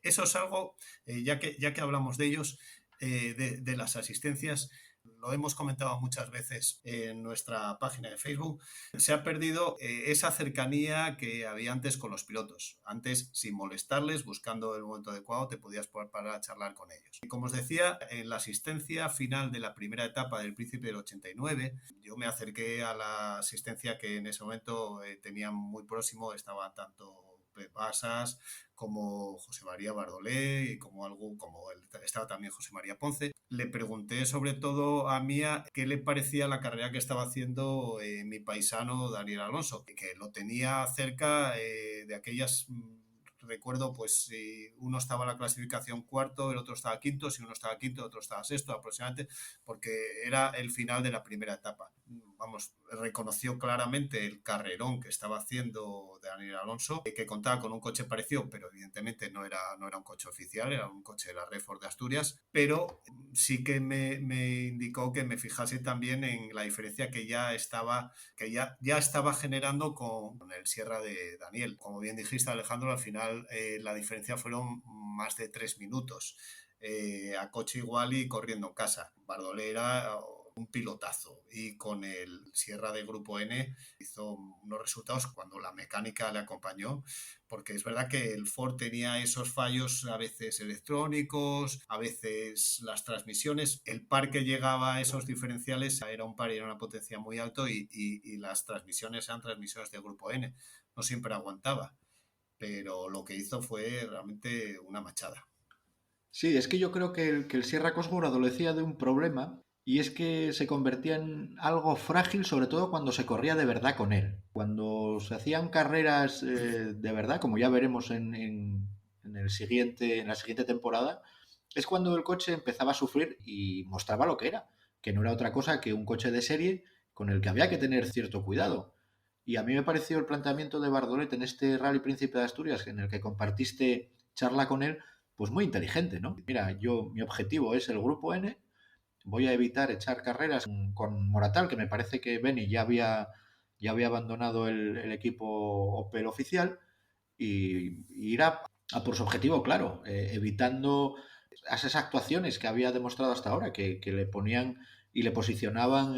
Speaker 2: eso es algo, ya que hablamos de ellos, de las asistencias, lo hemos comentado muchas veces en nuestra página de Facebook, se ha perdido esa cercanía que había antes con los pilotos. Antes, sin molestarles, buscando el momento adecuado, te podías parar a charlar con ellos. Y como os decía, en la asistencia final de la primera etapa del Príncipe del 89, yo me acerqué a la asistencia que en ese momento tenía muy próximo, estaba tanto Pep Basas como José María Bardolé y estaba también José María Ponce. Le pregunté sobre todo a Mía qué le parecía la carrera que estaba haciendo mi paisano Daniel Alonso, que lo tenía cerca de aquellas recuerdo, pues si uno estaba en la clasificación cuarto, el otro estaba quinto, si uno estaba quinto, el otro estaba sexto aproximadamente, porque era el final de la primera etapa. Vamos, reconoció claramente el carrerón que estaba haciendo Daniel Alonso, que contaba con un coche parecido, pero evidentemente no era un coche oficial, era un coche de la Red Ford de Asturias, pero sí que me indicó que me fijase también en la diferencia que ya estaba generando con el Sierra de Daniel. Como bien dijiste, Alejandro, al final la diferencia fueron más de 3 minutos. A coche igual y corriendo en casa. Bardolet era un pilotazo y con el Sierra de Grupo N hizo unos resultados cuando la mecánica le acompañó, porque es verdad que el Ford tenía esos fallos a veces electrónicos, a veces las transmisiones, el par que llegaba a esos diferenciales era un par y era una potencia muy alto y las transmisiones eran transmisiones de Grupo N, no siempre aguantaba, pero lo que hizo fue realmente una machada.
Speaker 1: Sí, es que yo creo que el Sierra Cosworth adolecía de un problema y es que se convertía en algo frágil, sobre todo cuando se corría de verdad con él. Cuando se hacían carreras de verdad, como ya veremos en la siguiente temporada, es cuando el coche empezaba a sufrir y mostraba lo que no era otra cosa que un coche de serie con el que había que tener cierto cuidado. Y a mí me pareció el planteamiento de Bardolet en este Rally Príncipe de Asturias, en el que compartiste charla con él, pues muy inteligente, ¿no? Mira, mi objetivo es el grupo N, voy a evitar echar carreras con Moratal, que me parece que Beni ya había abandonado el equipo Opel oficial, y ir a por su objetivo, claro, evitando esas actuaciones que había demostrado hasta ahora, que le ponían y le posicionaban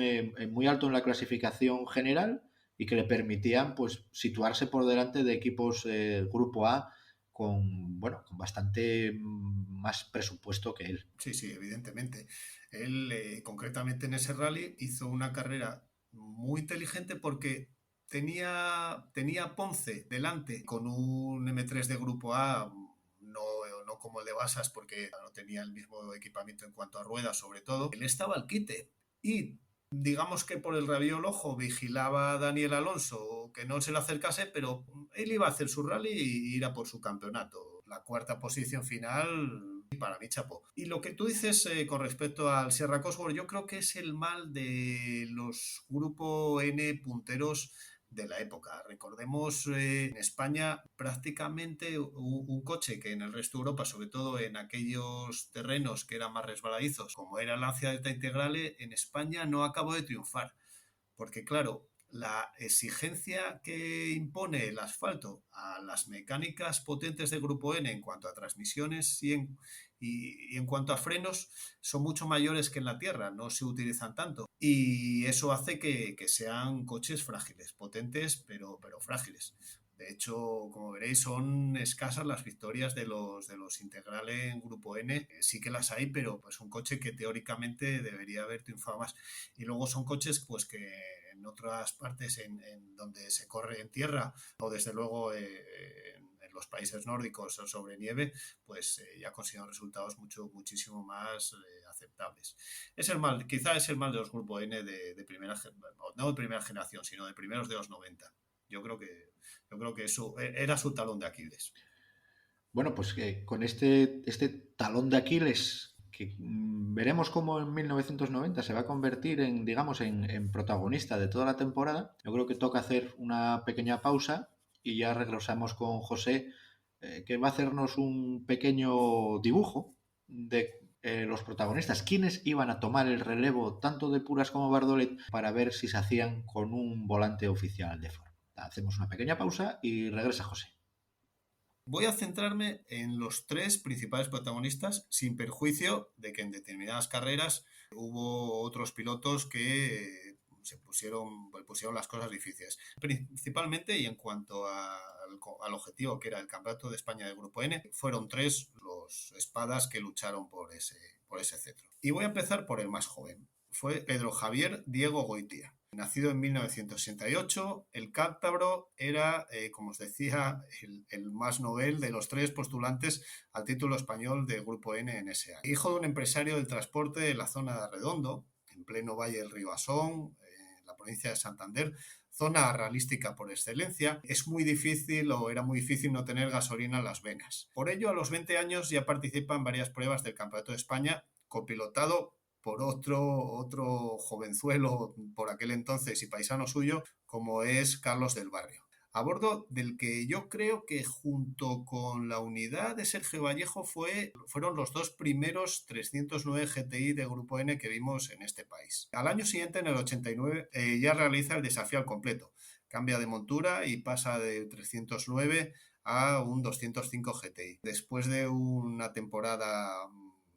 Speaker 1: muy alto en la clasificación general y que le permitían pues situarse por delante de equipos grupo A con bastante más presupuesto que él.
Speaker 2: Sí, sí, evidentemente. Él, concretamente en ese rally, hizo una carrera muy inteligente porque tenía a Ponce delante con un M3 de Grupo A, no, no como el de Basas porque no tenía el mismo equipamiento en cuanto a ruedas, sobre todo. Él estaba al quite y digamos que por el rabillo del ojo vigilaba a Daniel Alonso que no se le acercase, pero él iba a hacer su rally y ir a por su campeonato. La cuarta posición final para mí, chapo. Y lo que tú dices con respecto al Sierra Cosworth, yo creo que es el mal de los Grupo N punteros de la época. Recordemos en España prácticamente un coche que en el resto de Europa, sobre todo en aquellos terrenos que eran más resbaladizos, como era el Lancia Delta Integrale, en España no acabó de triunfar. Porque claro, la exigencia que impone el asfalto a las mecánicas potentes del Grupo N en cuanto a transmisiones y en cuanto a frenos son mucho mayores que en la Tierra, no se utilizan tanto. Y eso hace que sean coches frágiles, potentes, pero frágiles. De hecho, como veréis, son escasas las victorias de los Integral en Grupo N. Sí que las hay, pero pues un coche que teóricamente debería haber triunfado más. Y luego son coches pues que en otras partes en donde se corre en tierra o desde luego en los países nórdicos o sobre nieve, pues ya consiguen resultados muchísimo más aceptables. Es el mal, quizá es el mal de los Grupo N de primera, no de primera generación, sino de primeros de los 90. Yo creo que eso era su talón de Aquiles.
Speaker 1: Bueno, pues que con este talón de Aquiles, que veremos cómo en 1990 se va a convertir en, digamos, en protagonista de toda la temporada, yo creo que toca hacer una pequeña pausa y ya regresamos con José, que va a hacernos un pequeño dibujo de los protagonistas, quiénes iban a tomar el relevo tanto de Puras como Bardolet para ver si se hacían con un volante oficial de Ford. Hacemos una pequeña pausa y regresa José.
Speaker 2: Voy a centrarme en los tres principales protagonistas, sin perjuicio de que en determinadas carreras hubo otros pilotos que pusieron las cosas difíciles. Principalmente, y en cuanto al objetivo que era el Campeonato de España del Grupo N, fueron tres los espadas que lucharon por ese cetro. Y voy a empezar por el más joven. Fue Pedro Javier Diego Goitia. Nacido en 1968, el cántabro era, como os decía, el más novel de los tres postulantes al título español del Grupo N en ese año. Hijo de un empresario del transporte de la zona de Arredondo, en pleno valle del río Asón, en la provincia de Santander, zona realística por excelencia, es muy difícil o era muy difícil no tener gasolina en las venas. Por ello, a los 20 años ya participa en varias pruebas del Campeonato de España, copilotado por otro jovenzuelo por aquel entonces y paisano suyo, como es Carlos del Barrio. A bordo del que yo creo que junto con la unidad de Sergio Vallejo fueron los dos primeros 309 GTI de Grupo N que vimos en este país. Al año siguiente, en el 89, ya realiza el desafío al completo. Cambia de montura y pasa de 309 a un 205 GTI. Después de una temporada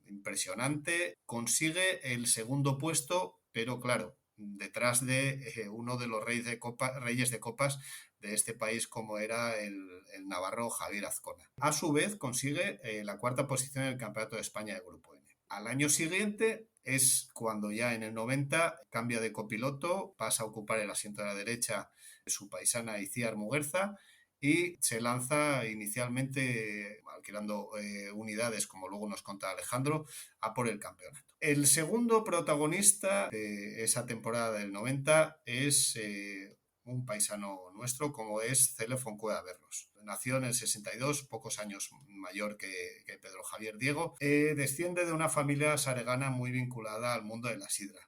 Speaker 2: impresionante, consigue el segundo puesto, pero claro, detrás de uno de los reyes de copas de este país como era el navarro Javier Azcona. A su vez consigue la cuarta posición en el Campeonato de España de Grupo N. Al año siguiente es cuando ya en el 90 cambia de copiloto, pasa a ocupar el asiento de la derecha de su paisana Iciar Muguerza y se lanza inicialmente alquilando unidades, como luego nos conta Alejandro, a por el campeonato. El segundo protagonista de esa temporada del 90 es un paisano nuestro, como es Cele Foncueda Berros. Nació en el 62, pocos años mayor que Pedro Javier Diego. Desciende de una familia saregana muy vinculada al mundo de la sidra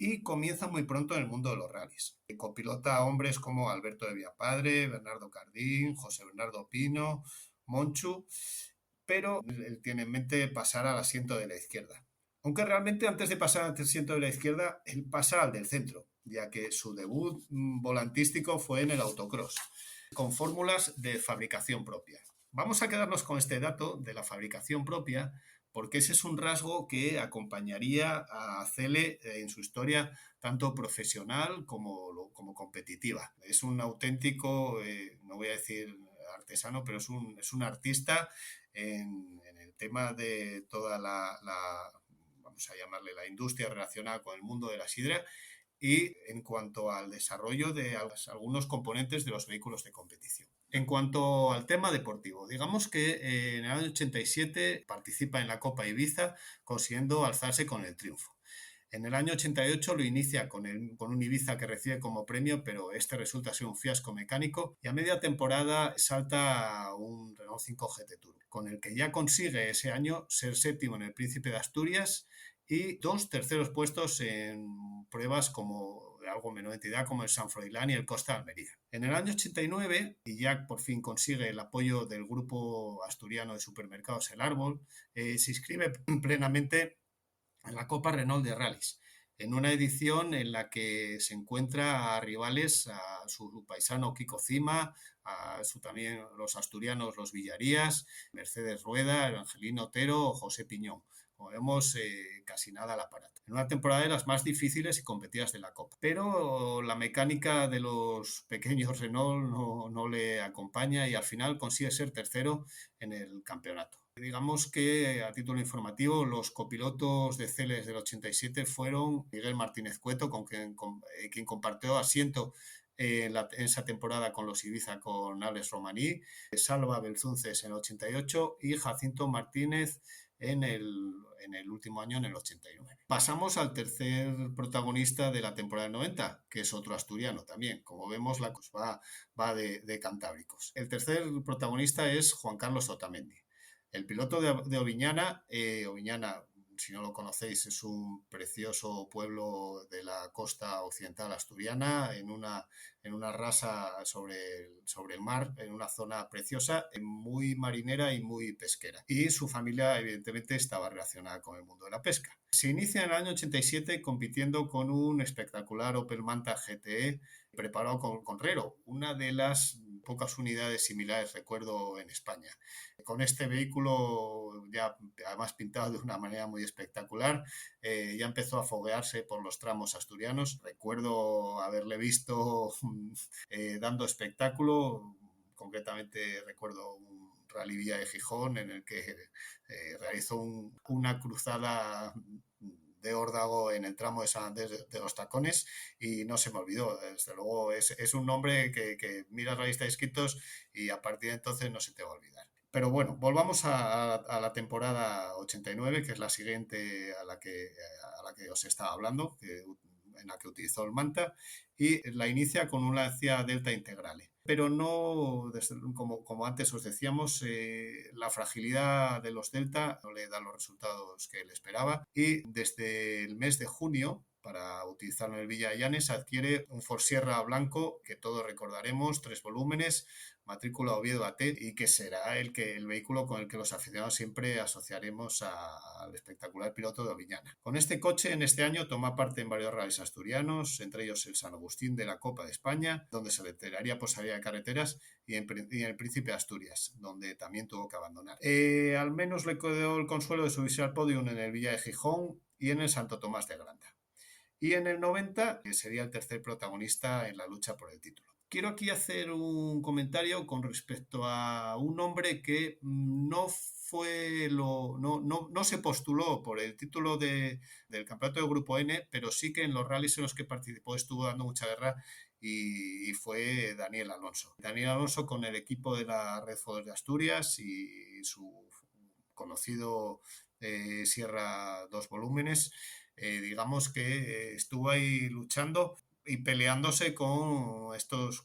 Speaker 2: y comienza muy pronto en el mundo de los rallies. Copilota a hombres como Alberto de Villapadre, Bernardo Cardín, José Bernardo Pino, Monchu, pero él tiene en mente pasar al asiento de la izquierda. Aunque realmente antes de pasar al asiento de la izquierda, él pasa al del centro, ya que su debut volantístico fue en el autocross, con fórmulas de fabricación propia. Vamos a quedarnos con este dato de la fabricación propia, porque ese es un rasgo que acompañaría a Cele en su historia tanto profesional como competitiva. Es un auténtico, no voy a decir artesano, pero es un artista en el tema de toda vamos a llamarle la industria relacionada con el mundo de la sidra y en cuanto al desarrollo de algunos componentes de los vehículos de competición. En cuanto al tema deportivo, digamos que en el año 87 participa en la Copa Ibiza, consiguiendo alzarse con el triunfo. En el año 88 lo inicia con un Ibiza que recibe como premio, pero este resulta ser un fiasco mecánico y a media temporada salta a un Renault 5 GT Turbo, con el que ya consigue ese año ser séptimo en el Príncipe de Asturias y 2 terceros puestos en pruebas como de algo menor entidad como el San Froilán y el Costa de Almería. En el año 89, y ya por fin consigue el apoyo del grupo asturiano de supermercados El Árbol, se inscribe plenamente en la Copa Renault de Rallys, en una edición en la que se encuentra a rivales, a su paisano Kiko Cima, también los asturianos los Villarías, Mercedes Rueda, Evangelino Otero o José Piñón, Como vemos, casi nada al aparato. En una temporada de las más difíciles y competidas de la Copa. Pero la mecánica de los pequeños Renault no le acompaña y al final consigue ser tercero en el campeonato. Digamos que, a título informativo, los copilotos de Celes del 87 fueron Miguel Martínez Cueto, quien compartió asiento en esa temporada con los Ibiza con Alex Romaní, Salva Belzunces en el 88 y Jacinto Martínez en el último año, en el 89. Pasamos al tercer protagonista de la temporada del 90, que es otro asturiano también. Como vemos, la cosa va de cantábricos. El tercer protagonista es Juan Carlos Otamendi. El piloto de Oviñana, si no lo conocéis, es un precioso pueblo de la costa occidental asturiana, en una rasa sobre el mar, en una zona preciosa, muy marinera y muy pesquera. Y su familia, evidentemente, estaba relacionada con el mundo de la pesca. Se inicia en el año 87 compitiendo con un espectacular Opel Manta GTE preparado con Rero, una de las pocas unidades similares, recuerdo, en España. Con este vehículo, ya además pintado de una manera muy espectacular, ya empezó a foguearse por los tramos asturianos. Recuerdo haberle visto dando espectáculo, concretamente recuerdo un Rally Villa de Gijón en el que realizó una cruzada de órdago en el tramo de San Andrés de los Tacones y no se me olvidó. Desde luego es un nombre que miras la lista de inscritos y a partir de entonces no se te va a olvidar. Pero bueno, volvamos a la temporada 89, que es la siguiente a la que os estaba hablando, en la que utilizó el Manta, y la inicia con un Lancia Delta Integrale. Pero no, como antes os decíamos, la fragilidad de los Delta no le da los resultados que él esperaba y desde el mes de junio, para utilizarlo en el Villa de Llanes, adquiere un Ford Sierra blanco que todos recordaremos, 3 volúmenes, matrícula Oviedo AT, y que será el vehículo con el que los aficionados siempre asociaremos al espectacular piloto de Oviñana. Con este coche, en este año, toma parte en varios rallies asturianos, entre ellos el San Agustín de la Copa de España, donde se le tiraría por salida de carreteras, y en el Príncipe de Asturias, donde también tuvo que abandonar. Al menos le quedó el consuelo de subirse al podium en el Villa de Gijón y en el Santo Tomás de Granda. Y en el 90 sería el tercer protagonista en la lucha por el título. Quiero aquí hacer un comentario con respecto a un hombre que no se postuló por el título del campeonato del Grupo N, pero sí que en los rallies en los que participó estuvo dando mucha guerra y fue Daniel Alonso. Daniel Alonso con el equipo de la Red Ford de Asturias y su conocido Sierra 2 volúmenes. Digamos que estuvo ahí luchando y peleándose con estos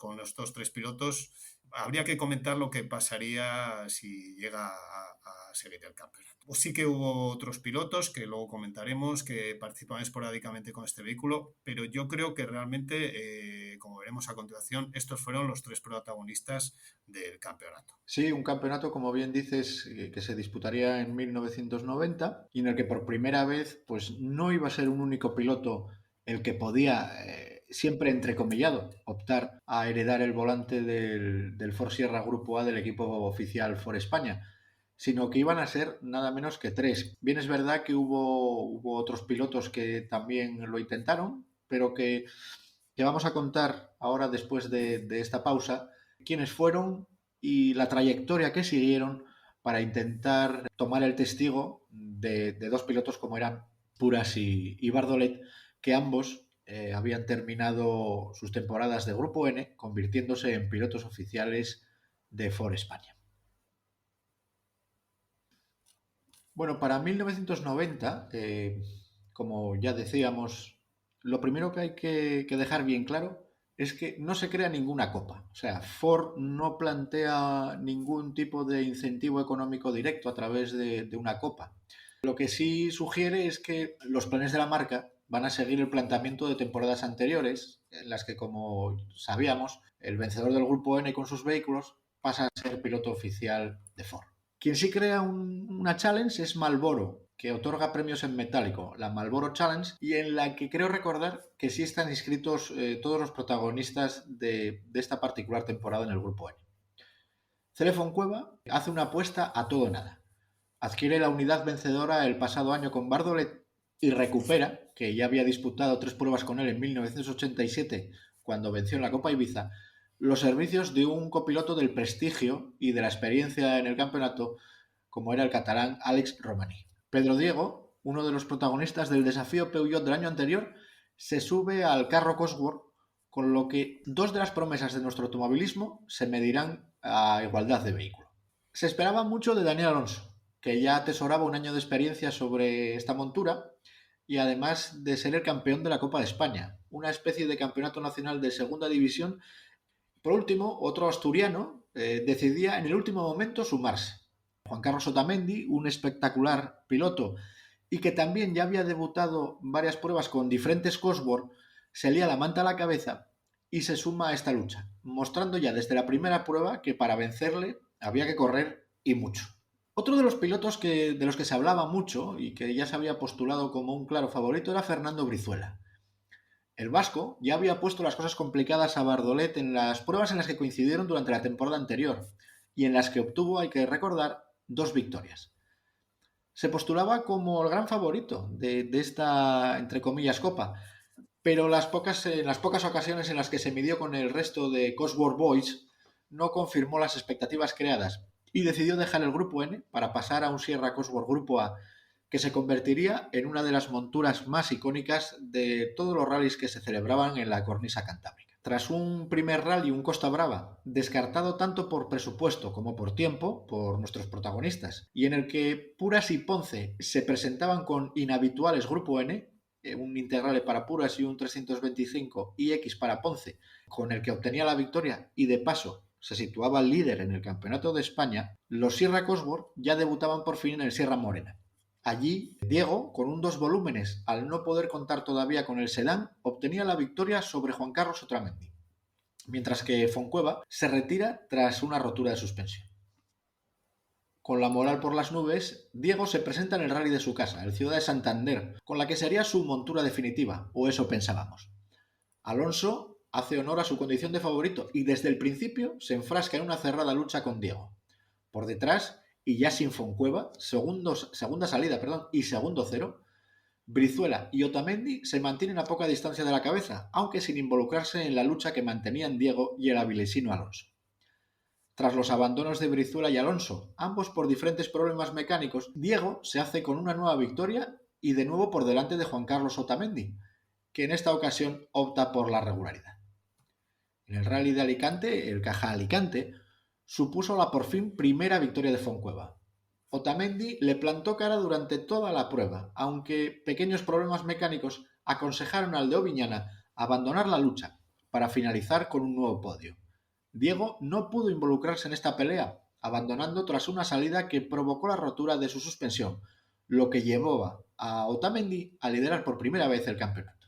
Speaker 2: 3 pilotos. Habría que comentar lo que pasaría si llega a seguir el campeonato. Pues sí que hubo otros pilotos que luego comentaremos que participaban esporádicamente con este vehículo, pero yo creo que realmente, como veremos a continuación, estos fueron los 3 protagonistas del campeonato.
Speaker 1: Sí, un campeonato, como bien dices, que se disputaría en 1990 y en el que por primera vez pues no iba a ser un único piloto el que podía, siempre entrecomillado, optar a heredar el volante del Ford Sierra Grupo A del equipo oficial Ford España, sino que iban a ser nada menos que 3. Bien es verdad que hubo otros pilotos que también lo intentaron, pero que vamos a contar ahora después de esta pausa quiénes fueron y la trayectoria que siguieron para intentar tomar el testigo de 2 pilotos como eran Puras y Bardolet, que ambos habían terminado sus temporadas de Grupo N convirtiéndose en pilotos oficiales de Ford España. Bueno, para 1990, como ya decíamos, lo primero que hay que dejar bien claro es que no se crea ninguna copa. O sea, Ford no plantea ningún tipo de incentivo económico directo a través de una copa. Lo que sí sugiere es que los planes de la marca van a seguir el planteamiento de temporadas anteriores, en las que, como sabíamos, el vencedor del Grupo N con sus vehículos pasa a ser piloto oficial de Ford. Quien sí crea una challenge es Marlboro, que otorga premios en metálico, la Marlboro Challenge, y en la que creo recordar que sí están inscritos todos los protagonistas de esta particular temporada en el Grupo N. Celefón Cueva hace una apuesta a todo o nada. adquiere la unidad vencedora el pasado año con Bardolet y recupera, que ya había disputado 3 pruebas con él en 1987 cuando venció en la Copa Ibiza, los servicios de un copiloto del prestigio y de la experiencia en el campeonato como era el catalán Àlex Romaní. Pedro Diego, uno de los protagonistas del desafío Peugeot del año anterior, se sube al carro Cosworth, con lo que dos de las promesas de nuestro automovilismo se medirán a igualdad de vehículo. Se esperaba mucho de Daniel Alonso, que ya atesoraba un año de experiencia sobre esta montura y además de ser el campeón de la Copa de España, una especie de campeonato nacional de segunda división. Por último, otro asturiano decidía en el último momento sumarse. Juan Carlos Otamendi, un espectacular piloto y que también ya había debutado varias pruebas con diferentes Cosworth, se lía la manta a la cabeza y se suma a esta lucha, mostrando ya desde la primera prueba que para vencerle había que correr y mucho. Otro de los pilotos de los que se hablaba mucho y que ya se había postulado como un claro favorito era Fernando Brizuela. El vasco ya había puesto las cosas complicadas a Bardolet en las pruebas en las que coincidieron durante la temporada anterior y en las que obtuvo, hay que recordar, 2 victorias. Se postulaba como el gran favorito de esta, entre comillas, copa, pero en las pocas ocasiones en las que se midió con el resto de Cosworth Boys no confirmó las expectativas creadas y decidió dejar el grupo N para pasar a un Sierra Cosworth Grupo A, que se convertiría en una de las monturas más icónicas de todos los rallies que se celebraban en la cornisa cantábrica. Tras un primer rally, un Costa Brava, descartado tanto por presupuesto como por tiempo por nuestros protagonistas, y en el que Puras y Ponce se presentaban con inhabituales Grupo N, un Integrale para Puras y un 325 IX para Ponce, con el que obtenía la victoria y de paso se situaba líder en el Campeonato de España, los Sierra Cosworth ya debutaban por fin en el Sierra Morena. Allí, Diego, con un 2 volúmenes, al no poder contar todavía con el sedán, obtenía la victoria sobre Juan Carlos Otamendi, mientras que Foncueva se retira tras una rotura de suspensión. Con la moral por las nubes, Diego se presenta en el rally de su casa, el Ciudad de Santander, con la que sería su montura definitiva, o eso pensábamos. Alonso hace honor a su condición de favorito y desde el principio se enfrasca en una cerrada lucha con Diego. Por detrás, y ya sin Foncueva, segunda salida y segundo cero, Brizuela y Otamendi se mantienen a poca distancia de la cabeza, aunque sin involucrarse en la lucha que mantenían Diego y el avilesino Alonso. Tras los abandonos de Brizuela y Alonso, ambos por diferentes problemas mecánicos, Diego se hace con una nueva victoria y de nuevo por delante de Juan Carlos Otamendi, que en esta ocasión opta por la regularidad. En el rally de Alicante, el Caja Alicante, supuso la por fin primera victoria de Foncueva. Otamendi le plantó cara durante toda la prueba, aunque pequeños problemas mecánicos aconsejaron al de Oviñana abandonar la lucha para finalizar con un nuevo podio. Diego no pudo involucrarse en esta pelea, abandonando tras una salida que provocó la rotura de su suspensión, lo que llevó a Otamendi a liderar por primera vez el campeonato.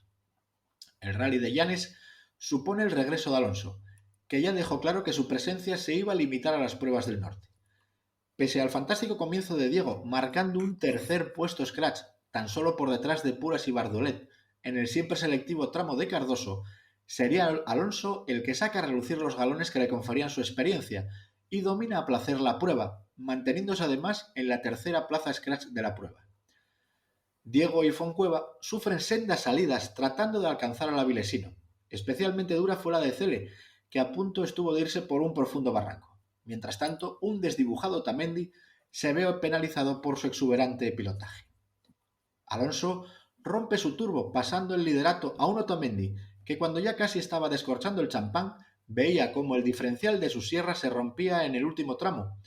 Speaker 1: El rally de Llanes supone el regreso de Alonso, que ya dejó claro que su presencia se iba a limitar a las pruebas del norte. Pese al fantástico comienzo de Diego, marcando un tercer puesto scratch, tan solo por detrás de Puras y Bardolet, en el siempre selectivo tramo de Cardoso, sería Alonso el que saca a relucir los galones que le conferían su experiencia y domina a placer la prueba, manteniéndose además en la tercera plaza scratch de la prueba. Diego y Foncueva sufren sendas salidas tratando de alcanzar al avilesino. Especialmente dura fue la de Cele, que a punto estuvo de irse por un profundo barranco. Mientras tanto, un desdibujado Otamendi se ve penalizado por su exuberante pilotaje. Alonso rompe su turbo, pasando el liderato a un Otamendi que cuando ya casi estaba descorchando el champán, veía como el diferencial de su sierra se rompía en el último tramo,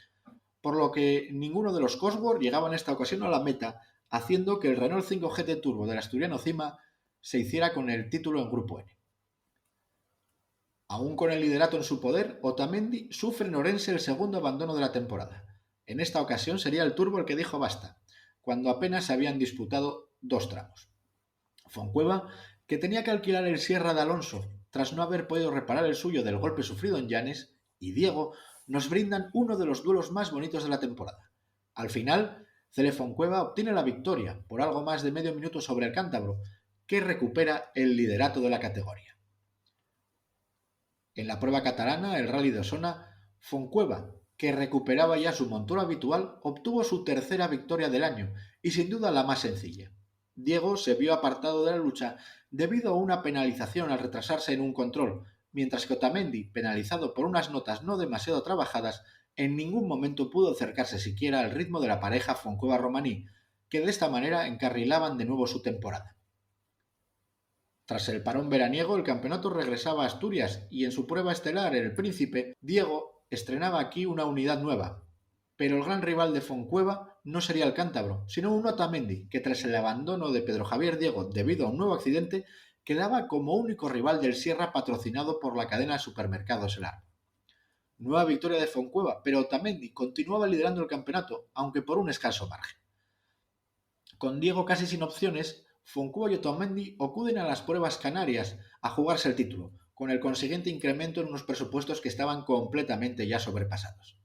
Speaker 1: por lo que ninguno de los Cosworth llegaba en esta ocasión a la meta, haciendo que el Renault 5 GT Turbo del asturiano Cima se hiciera con el título en Grupo N. Aún con el liderato en su poder, Otamendi sufre en Orense el segundo abandono de la temporada. En esta ocasión sería el Turbo el que dijo basta, cuando apenas se habían disputado 2 tramos. Foncueva, que tenía que alquilar el Sierra de Alonso tras no haber podido reparar el suyo del golpe sufrido en Llanes, y Diego nos brindan uno de los duelos más bonitos de la temporada. Al final, Cele Foncueva obtiene la victoria por algo más de medio minuto sobre el cántabro, que recupera el liderato de la categoría. En la prueba catalana, el Rally de Osona, Foncueva, que recuperaba ya su montura habitual, obtuvo su tercera victoria del año y sin duda la más sencilla. Diego se vio apartado de la lucha debido a una penalización al retrasarse en un control, mientras que Otamendi, penalizado por unas notas no demasiado trabajadas, en ningún momento pudo acercarse siquiera al ritmo de la pareja Fontcueva-Romaní, que de esta manera encarrilaban de nuevo su temporada. Tras el parón veraniego, el campeonato regresaba a Asturias y en su prueba estelar, el Príncipe, Diego estrenaba aquí una unidad nueva. Pero el gran rival de Fontcueva no sería el cántabro, sino un Otamendi, que tras el abandono de Pedro Javier Diego debido a un nuevo accidente, quedaba como único rival del Sierra patrocinado por la cadena de supermercados El Arco. Nueva victoria de Fontcueva, pero Otamendi continuaba liderando el campeonato, aunque por un escaso margen. Con Diego casi sin opciones, Fontcueva y Otamendi acuden a las pruebas canarias a jugarse el título, con el consiguiente incremento en unos presupuestos que estaban completamente ya sobrepasados.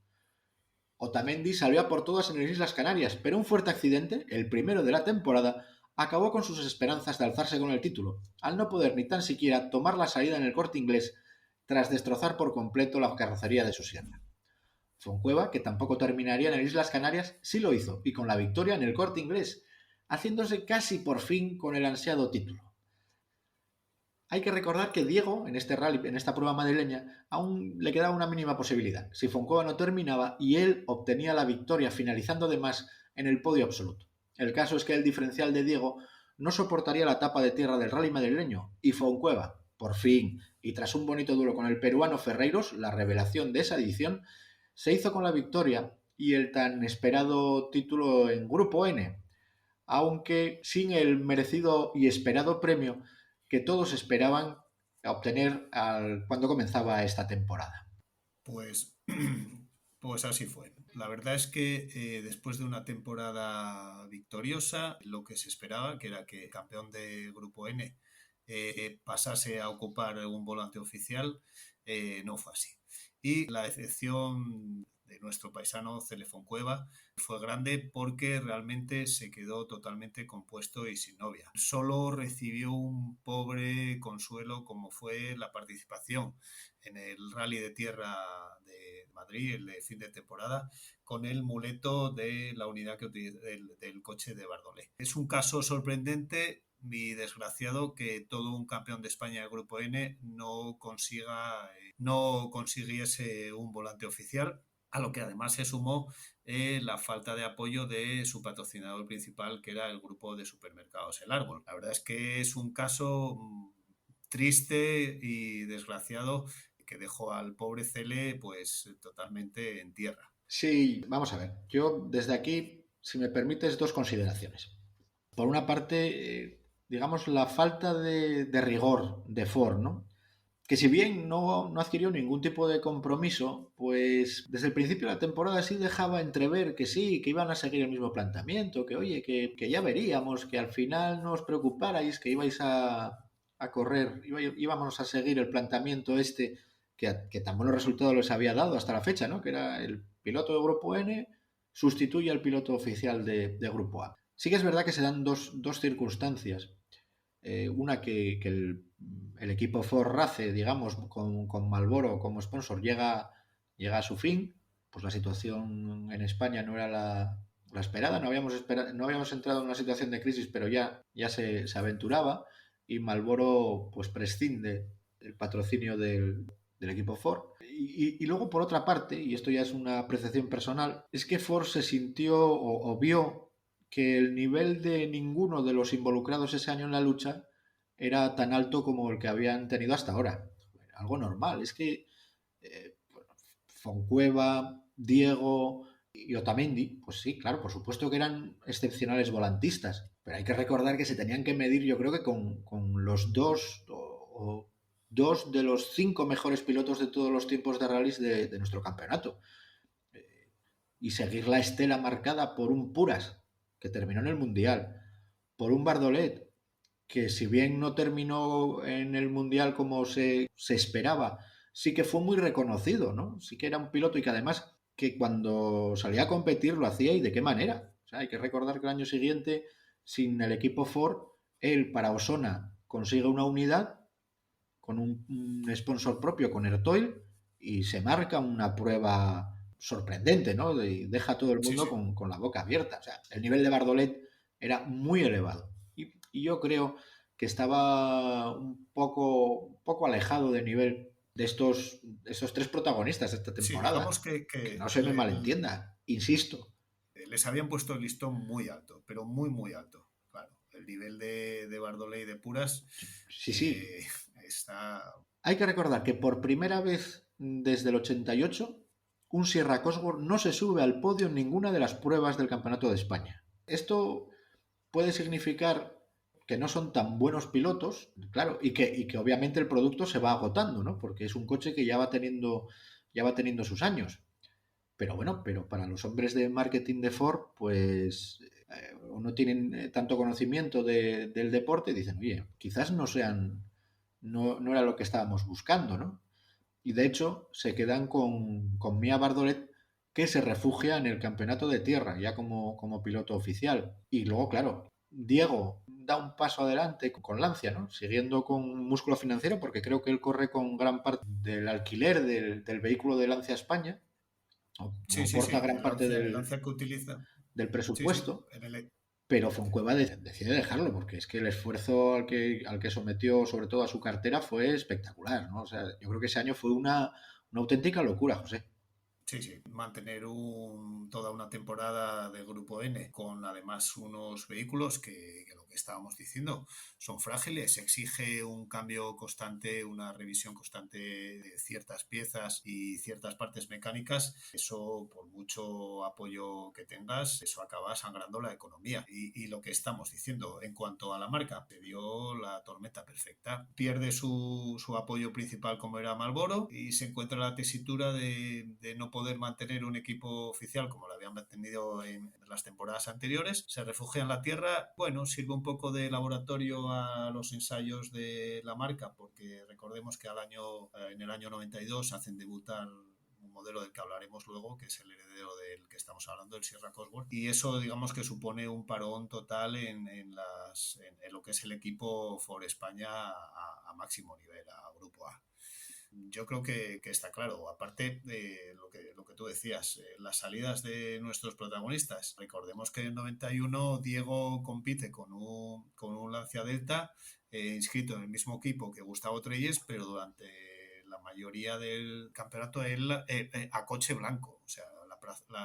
Speaker 1: Otamendi salió a por todas en las Islas Canarias, pero un fuerte accidente, el primero de la temporada, acabó con sus esperanzas de alzarse con el título, al no poder ni tan siquiera tomar la salida en el Corte Inglés tras destrozar por completo la carrocería de su sierra. Fontcueva, que tampoco terminaría en las Islas Canarias, sí lo hizo, y con la victoria en el Corte Inglés, haciéndose casi por fin con el ansiado título. Hay que recordar que Diego, en este rally, en esta prueba madrileña, aún le quedaba una mínima posibilidad. Si Fontcueva no terminaba y él obtenía la victoria finalizando además en el podio absoluto. El caso es que el diferencial de Diego no soportaría la tapa de tierra del rally madrileño y Fontcueva, por fin, y tras un bonito duelo con el peruano Ferreiros, la revelación de esa edición, se hizo con la victoria y el tan esperado título en Grupo N, aunque sin el merecido y esperado premio que todos esperaban obtener cuando comenzaba esta temporada.
Speaker 2: Pues, pues así fue. La verdad es que después de una temporada victoriosa, lo que se esperaba, que era que el campeón de Grupo N pasase a ocupar un volante oficial, no fue así. Y la decepción de nuestro paisano Cele Fontcueva fue grande porque realmente se quedó totalmente compuesto y sin novia. Solo recibió un pobre consuelo como fue la participación en el Rally de Tierra de Madrid, el de fin de temporada, con el muleto de la unidad del coche de Bardolet. Es un caso sorprendente y desgraciado que todo un campeón de España del Grupo N no consiguiese un volante oficial, a lo que además se sumó la falta de apoyo de su patrocinador principal, que era el grupo de supermercados El Árbol. La verdad es que es un caso triste y desgraciado que dejó al pobre Cele pues totalmente en tierra.
Speaker 1: Sí, vamos a ver. Yo desde aquí, si me permites, dos consideraciones. Por una parte, digamos, la falta de rigor de Ford, ¿no? Que si bien no adquirió ningún tipo de compromiso, pues desde el principio de la temporada sí dejaba entrever que sí, que iban a seguir el mismo planteamiento, que oye, que ya veríamos, que al final no os preocuparais, que ibais a correr, íbamos a seguir el planteamiento este que tan buenos resultados les había dado hasta la fecha, ¿no? Que era el piloto de Grupo N sustituye al piloto oficial de Grupo A. Sí que es verdad que se dan dos circunstancias. Una que el equipo Ford Race, digamos, con Marlboro como sponsor, llega a su fin. Pues la situación en España no era la esperada, no habíamos entrado en una situación de crisis, pero ya se aventuraba y Marlboro pues prescinde el patrocinio del equipo Ford. Y luego, por otra parte, y esto ya es una apreciación personal, es que Ford se sintió o vio que el nivel de ninguno de los involucrados ese año en la lucha era tan alto como el que habían tenido hasta ahora. Algo normal. Es que Fontcueva, Diego y Otamendi, pues sí, claro, por supuesto que eran excepcionales volantistas, pero hay que recordar que se tenían que medir, yo creo que con los dos de los 5 mejores pilotos de todos los tiempos de rallies de nuestro campeonato. Y seguir la estela marcada por un Puras, que terminó en el Mundial, por un Bardolet, que si bien no terminó en el Mundial como se esperaba, sí que fue muy reconocido, ¿no? Sí que era un piloto y que además que cuando salía a competir lo hacía y de qué manera. O sea, hay que recordar que el año siguiente, sin el equipo Ford, él para Osona consigue una unidad con un sponsor propio, con Ertoil, y se marca una prueba sorprendente, ¿no? Deja a todo el
Speaker 2: Sí,
Speaker 1: mundo
Speaker 2: sí.
Speaker 1: con la boca abierta. O sea, el nivel de Bardolet era muy elevado. Y yo creo que estaba un poco alejado de nivel de estos tres protagonistas de esta
Speaker 2: Sí,
Speaker 1: temporada.
Speaker 2: digamos que,
Speaker 1: Que
Speaker 2: que
Speaker 1: no se me malentienda, insisto.
Speaker 2: les habían puesto el listón muy alto, pero muy, muy alto. Claro, el nivel de Bardolet y de Puras
Speaker 1: Sí, sí.
Speaker 2: eh, está...
Speaker 1: Hay que recordar que por primera vez desde el 88, un Sierra Cosworth no se sube al podio en ninguna de las pruebas del Campeonato de España. Esto puede significar que no son tan buenos pilotos, claro, y que obviamente el producto se va agotando, ¿no? Porque es un coche que ya va teniendo sus años. Pero bueno, pero para los hombres de marketing de Ford, pues o no tienen tanto conocimiento del deporte, dicen, oye, quizás no era lo que estábamos buscando, ¿no? Y de hecho se quedan con Mia Bardolet, que se refugia en el campeonato de tierra, ya como piloto oficial. Y luego, claro, Diego da un paso adelante con Lancia, ¿no? Siguiendo con músculo financiero, porque creo que él corre con gran parte del alquiler del vehículo de Lancia España, o
Speaker 2: Sí, sí,
Speaker 1: aporta
Speaker 2: sí,
Speaker 1: gran parte
Speaker 2: el Lancia que utiliza.
Speaker 1: del
Speaker 2: Sí, sí,
Speaker 1: presupuesto,
Speaker 2: en el,
Speaker 1: pero Foncueva decide dejarlo, porque es que el esfuerzo al que sometió sobre todo a su cartera fue espectacular, ¿no? O sea, yo creo que ese año fue una auténtica locura, José.
Speaker 2: sí, sí, mantener toda una temporada de Grupo N con además unos vehículos que lo que estábamos diciendo son frágiles, exige un cambio constante, una revisión constante de ciertas piezas y ciertas partes mecánicas. Eso, por mucho apoyo que tengas, eso acaba sangrando la economía. Y lo que estamos diciendo en cuanto a la marca, se dio la tormenta perfecta. Pierde su apoyo principal como era Marlboro y se encuentra la tesitura de no poder mantener un equipo oficial como lo habían mantenido en las temporadas anteriores, se refugia en la tierra, bueno, sirve un poco de laboratorio a los ensayos de la marca, porque recordemos que en el año 92 hacen debutar un modelo del que hablaremos luego, que es el heredero del que estamos hablando, el Sierra Cosworth, y eso digamos que supone un parón total en lo que es el equipo Ford España a máximo nivel, a Grupo A. Yo creo que está claro. Aparte de lo que tú decías, las salidas de nuestros protagonistas. Recordemos que en el 91 Diego compite con un Lancia Delta inscrito en el mismo equipo que Gustavo Treyes, pero durante la mayoría del campeonato él a coche blanco. O sea,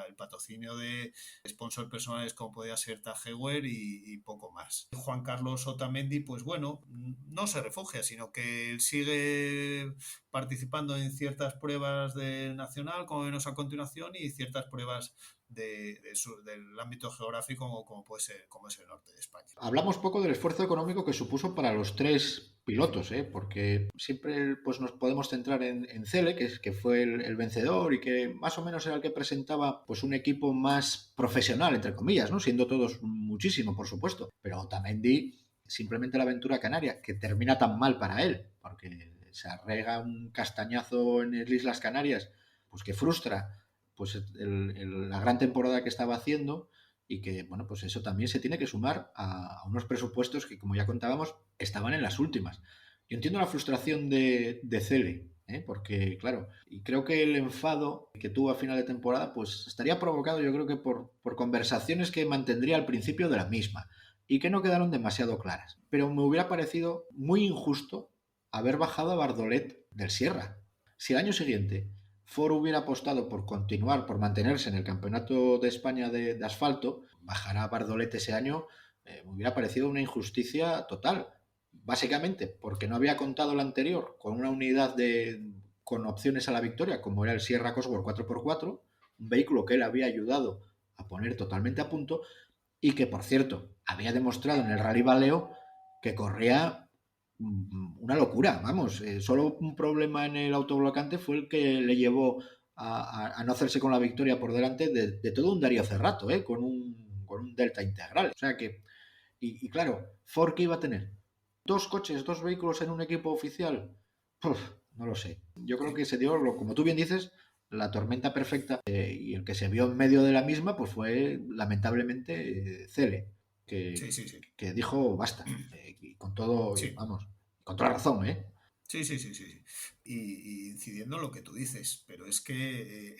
Speaker 2: el patrocinio de sponsors personales como podía ser Tag Heuer y poco más. Juan Carlos Otamendi, pues bueno, no se refugia, sino que él sigue participando en ciertas pruebas del nacional, como vemos a continuación, y ciertas pruebas del ámbito geográfico como puede ser, como es el norte de España.
Speaker 1: Hablamos poco del esfuerzo económico que supuso para los tres pilotos, ¿eh? Porque siempre pues, nos podemos centrar en Cele, que fue el vencedor y que más o menos era el que presentaba pues, un equipo más profesional, entre comillas, ¿no? Siendo todos muchísimo, por supuesto. Pero Otamendi, simplemente la aventura canaria, que termina tan mal para él, porque se arrega un castañazo en las Islas Canarias, pues que frustra pues, la gran temporada que estaba haciendo y que, bueno, pues eso también se tiene que sumar a unos presupuestos que, como ya contábamos, estaban en las últimas. Yo entiendo la frustración de Cele, ¿eh? Porque, claro, y creo que el enfado que tuvo a final de temporada, pues estaría provocado, yo creo que por conversaciones que mantendría al principio de la misma y que no quedaron demasiado claras. Pero me hubiera parecido muy injusto haber bajado a Bardolet del Sierra. Si el año siguiente Ford hubiera apostado por continuar, por mantenerse en el Campeonato de España de asfalto, bajar a Bardolet ese año me hubiera parecido una injusticia total. Básicamente porque no había contado el anterior con una unidad con opciones a la victoria, como era el Sierra Cosworth 4x4, un vehículo que él había ayudado a poner totalmente a punto y que, por cierto, había demostrado en el Rally Baleo que corría una locura, vamos. Solo un problema en el autoblocante fue el que le llevó a no hacerse con la victoria por delante de todo un Darío Cerrato, con un Delta integral. O sea que, y claro, Ford que iba a tener dos coches, dos vehículos en un equipo oficial. Uf, no lo sé. Yo creo
Speaker 2: Sí,
Speaker 1: que se dio, como tú bien dices, la tormenta perfecta y el que se vio en medio de la misma pues fue lamentablemente Cele,
Speaker 2: sí, sí, sí.
Speaker 1: que dijo basta. Y con todo,
Speaker 2: Sí,
Speaker 1: vamos, con toda razón, ¿eh?
Speaker 2: Sí, sí, sí, sí, sí. Y incidiendo en lo que tú dices, pero es que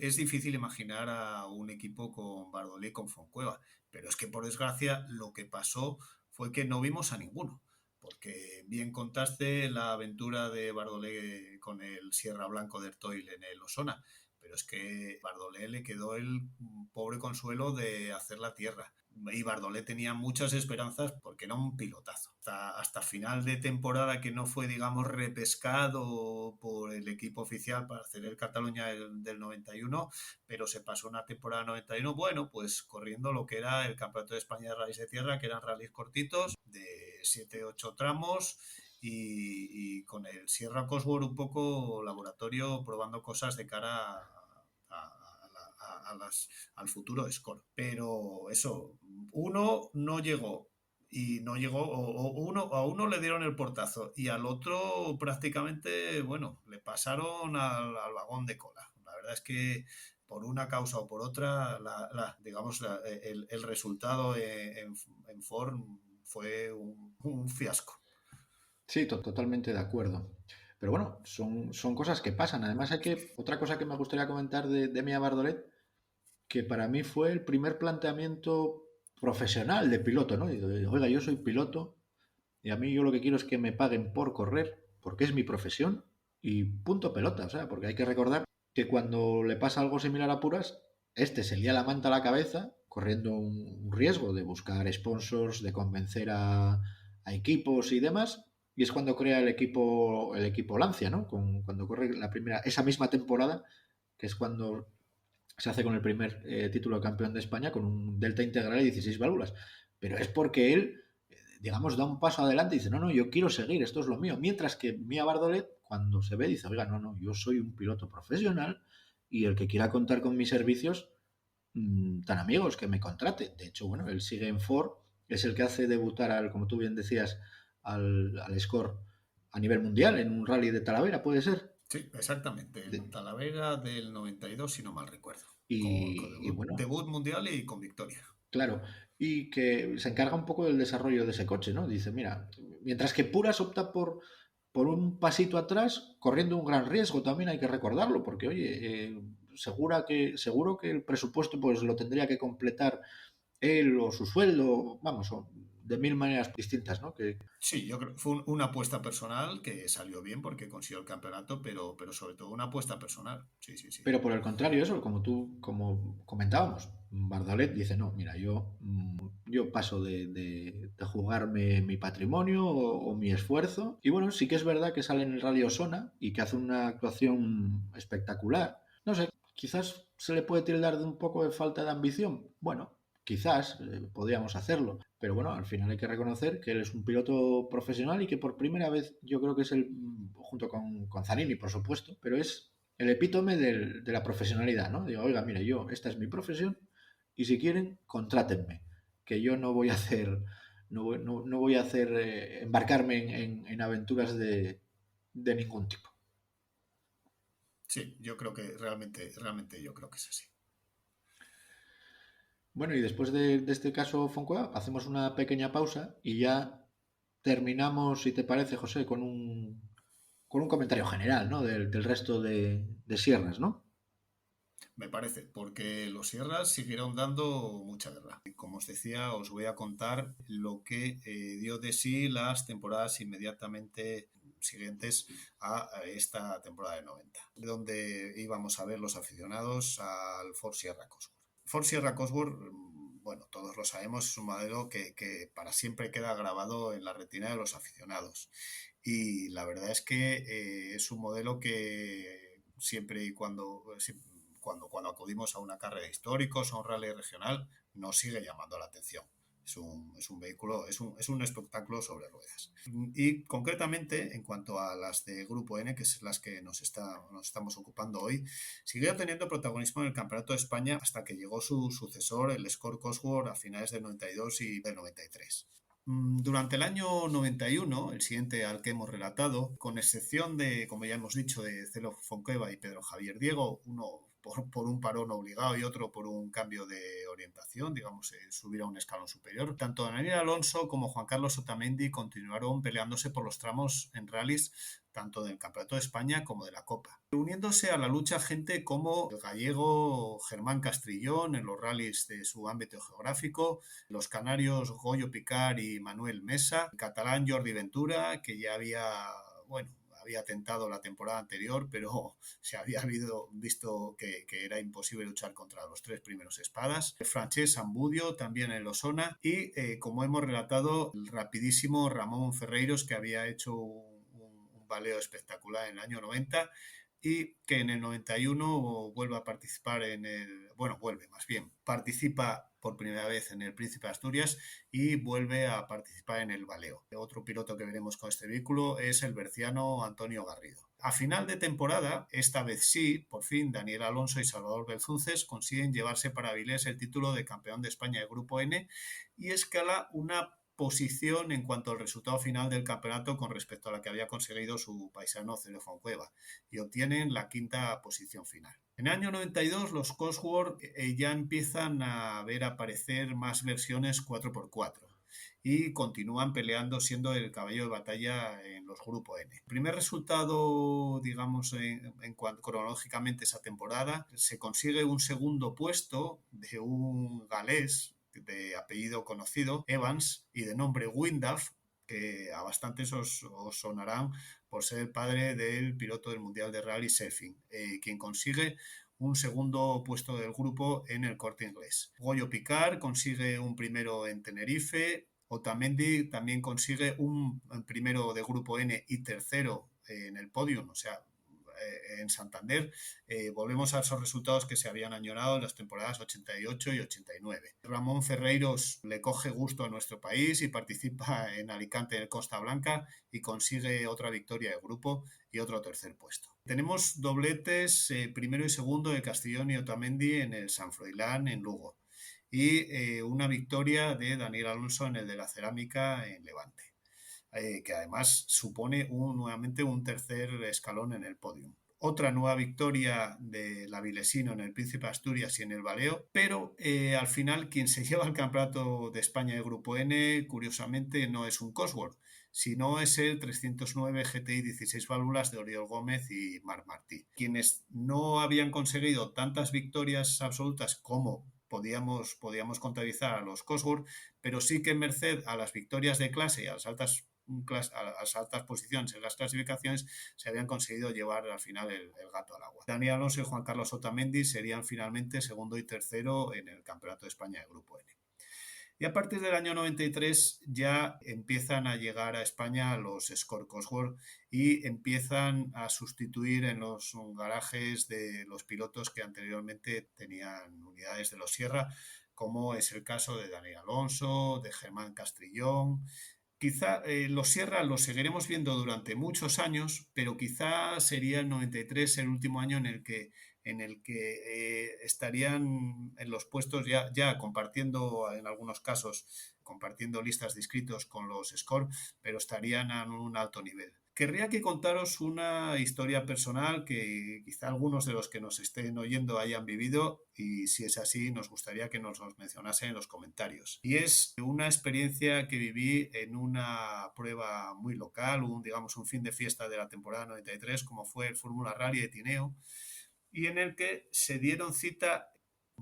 Speaker 2: es difícil imaginar a un equipo con Bardolet y con Foncueva, pero es que por desgracia lo que pasó fue que no vimos a ninguno, porque bien contaste la aventura de Bardolet con el Sierra Blanco de Ertoil en el Osona, pero es que Bardolet le quedó el pobre consuelo de hacer la tierra. Y Bardolet tenía muchas esperanzas porque era un pilotazo. Hasta final de temporada que no fue, digamos, repescado por el equipo oficial para hacer el Cataluña del 91, pero se pasó una temporada 91, bueno, pues corriendo lo que era el Campeonato de España de Rallys de Tierra, que eran rallies cortitos de 7-8 tramos y con el Sierra Cosworth un poco laboratorio probando cosas de cara al futuro score. Pero eso, uno no llegó y no llegó, a uno le dieron el portazo y al otro prácticamente, bueno, le pasaron al vagón de cola. La verdad es que por una causa o por otra, digamos, el resultado en Ford fue un fiasco.
Speaker 1: Sí, totalmente de acuerdo. Pero bueno, son cosas que pasan. Además, otra cosa que me gustaría comentar de Mia Bardolet, que para mí fue el primer planteamiento profesional de piloto, ¿no? Digo, oiga, yo soy piloto y a mí yo lo que quiero es que me paguen por correr, porque es mi profesión y punto pelota. O sea, porque hay que recordar que cuando le pasa algo similar a Puras, este se lía la manta a la cabeza corriendo un riesgo de buscar sponsors, de convencer a equipos y demás. Y es cuando crea el equipo Lancia, ¿no? Cuando corre la primera, esa misma temporada, que es cuando se hace con el primer título de campeón de España con un delta integral de 16 válvulas. Pero es porque él, digamos, da un paso adelante y dice, no, no, yo quiero seguir, esto es lo mío. Mientras que Mia Bardolet, cuando se ve, dice, oiga, no, no, yo soy un piloto profesional y el que quiera contar con mis servicios, tan amigos, que me contrate. De hecho, bueno, él sigue en Ford, es el que hace debutar, como tú bien decías, al Score a nivel mundial en un rally de Talavera, ¿puede ser?
Speaker 2: Sí, exactamente.
Speaker 1: De-
Speaker 2: En Talavera del 92, si no mal recuerdo. Con
Speaker 1: y
Speaker 2: debut,
Speaker 1: bueno,
Speaker 2: debut mundial y con victoria.
Speaker 1: claro, y que se encarga un poco del desarrollo de ese coche, ¿no? Dice, mira, mientras que Puras opta por un pasito atrás, corriendo un gran riesgo, también hay que recordarlo, porque, oye, seguro que el presupuesto pues lo tendría que completar él o su sueldo, vamos, o de mil maneras distintas, ¿no?
Speaker 2: Sí, yo creo que fue una apuesta personal que salió bien porque consiguió el campeonato, pero sobre todo una apuesta personal. Sí, sí, sí.
Speaker 1: Pero por el contrario, eso, como comentábamos, Bardolet dice, no, mira, yo paso de jugarme mi patrimonio o mi esfuerzo. Y bueno, sí que es verdad que sale en el Rally Osona y que hace una actuación espectacular. No sé, quizás se le puede tildar de un poco de falta de ambición. Bueno, quizás podríamos hacerlo. Pero bueno, al final hay que reconocer que él es un piloto profesional y que por primera vez yo creo que es el, junto con Zanini, por supuesto, pero es el epítome de la profesionalidad, ¿no? Digo, oiga, mira, esta es mi profesión y si quieren, contrátenme, que yo no voy a hacer, no voy a hacer, embarcarme en aventuras de ningún tipo.
Speaker 2: Sí, yo creo que realmente yo creo que es así.
Speaker 1: Bueno, y después de este caso Foncoa, hacemos una pequeña pausa y ya terminamos, si te parece, José, con un comentario general, ¿no? Del resto de sierras, ¿no?
Speaker 2: Me parece, porque los Sierras siguieron dando mucha guerra. Como os decía, os voy a contar lo que dio de sí las temporadas inmediatamente siguientes a esta temporada de 90, donde íbamos a ver los aficionados al Ford Sierra Cosworth. Ford Sierra Cosworth, bueno, todos lo sabemos, es un modelo que para siempre queda grabado en la retina de los aficionados. Y la verdad es que es un modelo que siempre y cuando acudimos a una carrera de históricos o a un rally regional, nos sigue llamando la atención. Es un vehículo, es un espectáculo sobre ruedas. Y concretamente, en cuanto a las de Grupo N, que es las que nos estamos ocupando hoy, siguió teniendo protagonismo en el Campeonato de España hasta que llegó su sucesor, el Score Cosworth, a finales del 92 y del 93. Durante el año 91, el siguiente al que hemos relatado, con excepción de, como ya hemos dicho, de Celo Fontcueva y Pedro Javier Diego, uno por un parón obligado y otro por un cambio de orientación, digamos, subir a un escalón superior. Tanto Daniel Alonso como Juan Carlos Otamendi continuaron peleándose por los tramos en rallies tanto del Campeonato de España como de la Copa. Uniéndose a la lucha gente como el gallego Germán Castrillón en los rallies de su ámbito geográfico, los canarios Goyo Picar y Manuel Mesa, el catalán Jordi Ventura, que ya había tentado la temporada anterior, pero se había visto que era imposible luchar contra los tres primeros espadas. Francesc Ambudio, también en Osona, y como hemos relatado, el rapidísimo Ramón Ferreiros, que había hecho un baleo espectacular en el año 90 y que en el 91 vuelve a participar participa por primera vez en el Príncipe de Asturias y vuelve a participar en el baleo. Otro piloto que veremos con este vehículo es el berciano Antonio Garrido. A final de temporada, esta vez sí, por fin, Daniel Alonso y Salvador Belzunces consiguen llevarse para Avilés el título de campeón de España de Grupo N y escala una posición en cuanto al resultado final del campeonato con respecto a la que había conseguido su paisano Celo Foncueva y obtienen la quinta posición final. En el año 92 los Cosworth ya empiezan a ver aparecer más versiones 4x4 y continúan peleando siendo el caballo de batalla en los Grupo N. El primer resultado, digamos, en cuanto cronológicamente esa temporada, se consigue un segundo puesto de un galés de apellido conocido, Evans, y de nombre Windaf, que a bastantes os sonarán por ser el padre del piloto del Mundial de Rally Surfing, quien consigue un segundo puesto del grupo en el Corte Inglés. Goyo Picar consigue un primero en Tenerife, Otamendi también consigue un primero de Grupo N y tercero en el podium, o sea, en Santander. Volvemos a esos resultados que se habían añorado en las temporadas 88 y 89. Ramón Ferreiros le coge gusto a nuestro país y participa en Alicante en el Costa Blanca y consigue otra victoria de grupo y otro tercer puesto. Tenemos dobletes primero y segundo de Castrillón y Otamendi en el San Froilán en Lugo y una victoria de Daniel Alonso en el de la Cerámica en Levante. Que además supone nuevamente un tercer escalón en el podium. Otra nueva victoria del avilesino en el Príncipe de Asturias y en el baleo, pero al final quien se lleva el campeonato de España de Grupo N, curiosamente, no es un Cosworth, sino es el 309 GTI 16 válvulas de Oriol Gómez y Marc Martí, quienes no habían conseguido tantas victorias absolutas como podíamos contabilizar a los Cosworth, pero sí que merced a las victorias de clase y a las altas posiciones en las clasificaciones se habían conseguido llevar al final el gato al agua. Daniel Alonso y Juan Carlos Otamendi serían finalmente segundo y tercero en el Campeonato de España de Grupo N. Y a partir del año 93 ya empiezan a llegar a España los Escort Cosworth y empiezan a sustituir en los garajes de los pilotos que anteriormente tenían unidades de los Sierra, como es el caso de Daniel Alonso, de Germán Castrillón. Quizá los Sierra los seguiremos viendo durante muchos años, pero quizá sería el 93 el último año en el que estarían en los puestos ya compartiendo, en algunos casos, compartiendo listas de inscritos con los Score, pero estarían a un alto nivel. Querría que contaros una historia personal que quizá algunos de los que nos estén oyendo hayan vivido y si es así nos gustaría que nos los mencionasen en los comentarios. Y es una experiencia que viví en una prueba muy local, un fin de fiesta de la temporada 93 como fue el Fórmula Rally de Tineo y en el que se dieron cita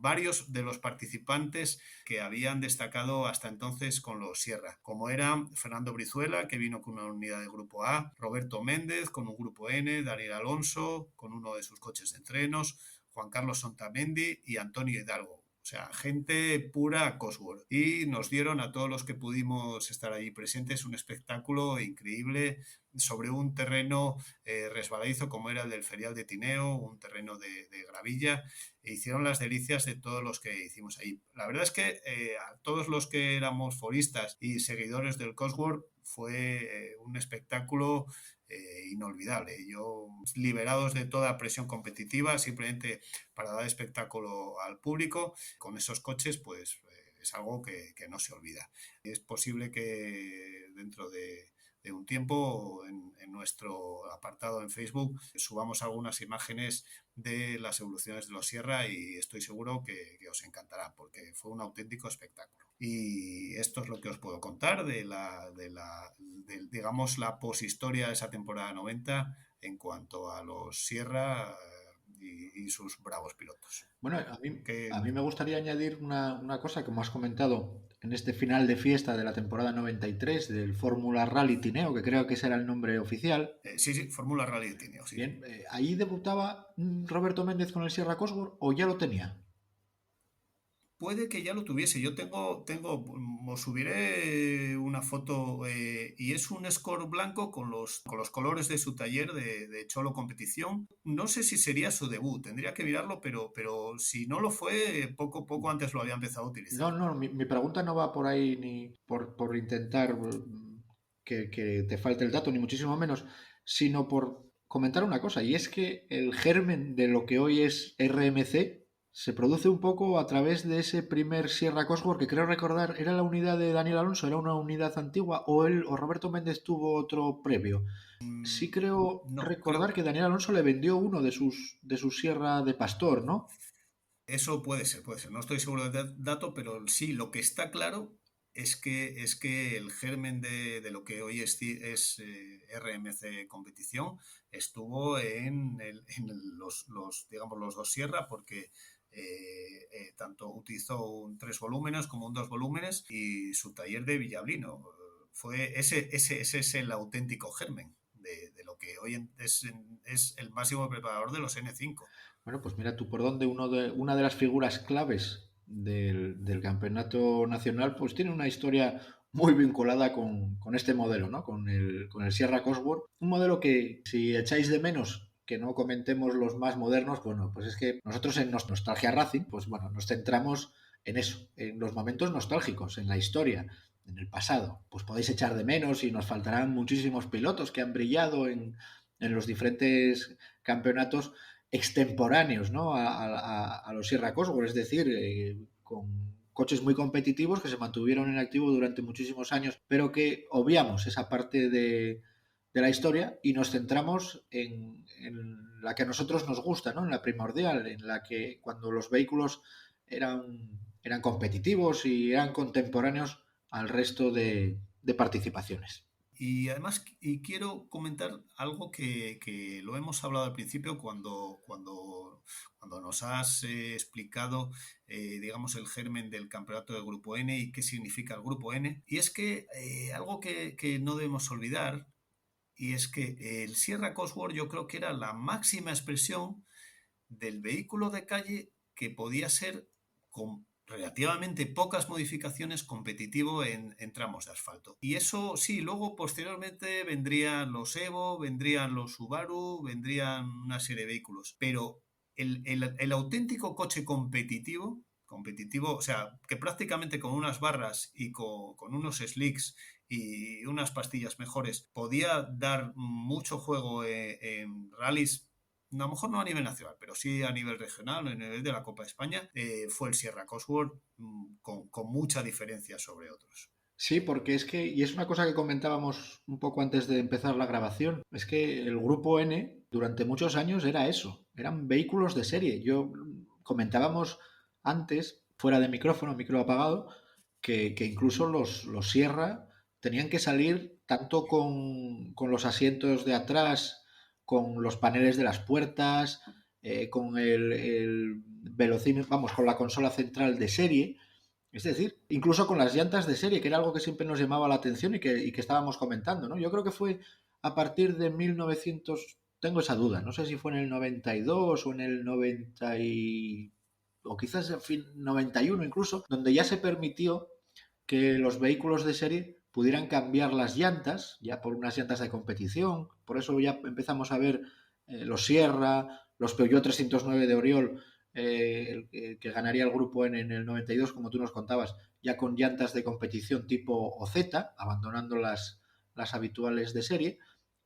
Speaker 2: varios de los participantes que habían destacado hasta entonces con los Sierra, como eran Fernando Brizuela, que vino con una unidad de Grupo A, Roberto Méndez con un Grupo N, Daniel Alonso con uno de sus coches de entrenos, Juan Carlos Sontamendi y Antonio Hidalgo. O sea, gente pura Cosworth. Y nos dieron a todos los que pudimos estar allí presentes un espectáculo increíble sobre un terreno resbaladizo como era el del Ferial de Tineo, un terreno de gravilla, e hicieron las delicias de todos los que hicimos ahí. La verdad es que a todos los que éramos foristas y seguidores del Cosworth fue un espectáculo inolvidable. Liberados de toda presión competitiva, simplemente para dar espectáculo al público, con esos coches, pues es algo que no se olvida. Es posible que dentro de de un tiempo en nuestro apartado en Facebook subamos algunas imágenes de las evoluciones de los Sierra y estoy seguro que os encantará porque fue un auténtico espectáculo. Y esto es lo que os puedo contar digamos, la poshistoria de esa temporada 90 en cuanto a los Sierra y sus bravos pilotos.
Speaker 1: Bueno,
Speaker 2: Que
Speaker 1: a mí me gustaría añadir una cosa, como has comentado, en este final de fiesta de la temporada 93 del Fórmula Rally Tineo, que creo que ese era el nombre oficial.
Speaker 2: sí, sí, Fórmula Rally de Tineo, sí.
Speaker 1: Bien, ¿ahí debutaba Roberto Méndez con el Sierra Cosworth o ya lo tenía?
Speaker 2: Puede que ya lo tuviese. Os subiré una foto y es un score blanco con los colores de su taller de Cholo Competición. No sé si sería su debut, tendría que mirarlo, pero si no lo fue, poco antes lo había empezado a
Speaker 1: No,
Speaker 2: utilizar.
Speaker 1: no, mi pregunta no va por ahí ni por intentar que te falte el dato, ni muchísimo menos, sino por comentar una cosa, y es que el germen de lo que hoy es RMC se produce un poco a través de ese primer Sierra Cosworth, que creo recordar era la unidad de Daniel Alonso, era una unidad antigua, o él o Roberto Méndez tuvo otro previo. Sí creo
Speaker 2: No,
Speaker 1: recordar
Speaker 2: creo,
Speaker 1: que Daniel Alonso le vendió uno de sus Sierra de Pastor, ¿no?
Speaker 2: eso puede ser, puede ser. No estoy seguro del dato, pero sí, lo que está claro es que el germen de lo que hoy es RMC competición estuvo digamos, los dos Sierra, porque tanto utilizó un tres volúmenes como un dos volúmenes y su taller de Villablino. Ese es el auténtico germen de lo que hoy es el máximo preparador de los N5.
Speaker 1: Bueno, pues mira tú por dónde una de las figuras claves del campeonato nacional, pues tiene una historia muy vinculada con este modelo, ¿no? Con el Sierra Cosworth. Un modelo que, si echáis de menos que no comentemos los más modernos, bueno, pues es que nosotros en Nostalgia Racing, pues bueno, nos centramos en eso, en los momentos nostálgicos, en la historia, en el pasado. Pues podéis echar de menos y nos faltarán muchísimos pilotos que han brillado en los diferentes campeonatos extemporáneos, ¿no? A los Sierra Cosworth, es decir, con coches muy competitivos que se mantuvieron en activo durante muchísimos años, pero que obviamos esa parte de la historia y nos centramos en la que a nosotros nos gusta, ¿no? En la primordial, en la que cuando los vehículos eran competitivos y eran contemporáneos al resto de participaciones.
Speaker 2: Y además, y quiero comentar algo que lo hemos hablado al principio cuando nos has explicado, digamos, el germen del campeonato del Grupo N y qué significa el Grupo N. Y es que algo que no debemos olvidar, y es que el Sierra Cosworth yo creo que era la máxima expresión del vehículo de calle que podía ser con relativamente pocas modificaciones competitivo en tramos de asfalto. Y eso sí, luego posteriormente vendrían los Evo, vendrían los Subaru, vendrían una serie de vehículos, pero el auténtico coche competitivo, o sea, que prácticamente con unas barras y con unos slicks y unas pastillas mejores podía dar mucho juego en rallies a lo mejor no a nivel nacional, pero sí a nivel regional, a nivel de la Copa de España, fue el Sierra Cosworth con mucha diferencia sobre otros.
Speaker 1: Sí, porque es que, y es una cosa que comentábamos un poco antes de empezar la grabación, es que el grupo N durante muchos años era eso, eran vehículos de serie. Yo comentábamos antes, fuera de micrófono, micro apagado, que incluso los Sierra tenían que salir tanto con los asientos de atrás, con los paneles de las puertas, con el velocímetro, vamos, con la consola central de serie, es decir, incluso con las llantas de serie, que era algo que siempre nos llamaba la atención y que estábamos comentando, ¿no? Yo creo que fue a partir de 1900, tengo esa duda, no sé si fue en el 92 o en el 90 o quizás en fin 91 incluso, donde ya se permitió que los vehículos de serie pudieran cambiar las llantas, ya por unas llantas de competición, por eso ya empezamos a ver los Sierra, los Peugeot 309 de Oriol, que ganaría el grupo en el 92, como tú nos contabas, ya con llantas de competición tipo OZ, abandonando las habituales de serie,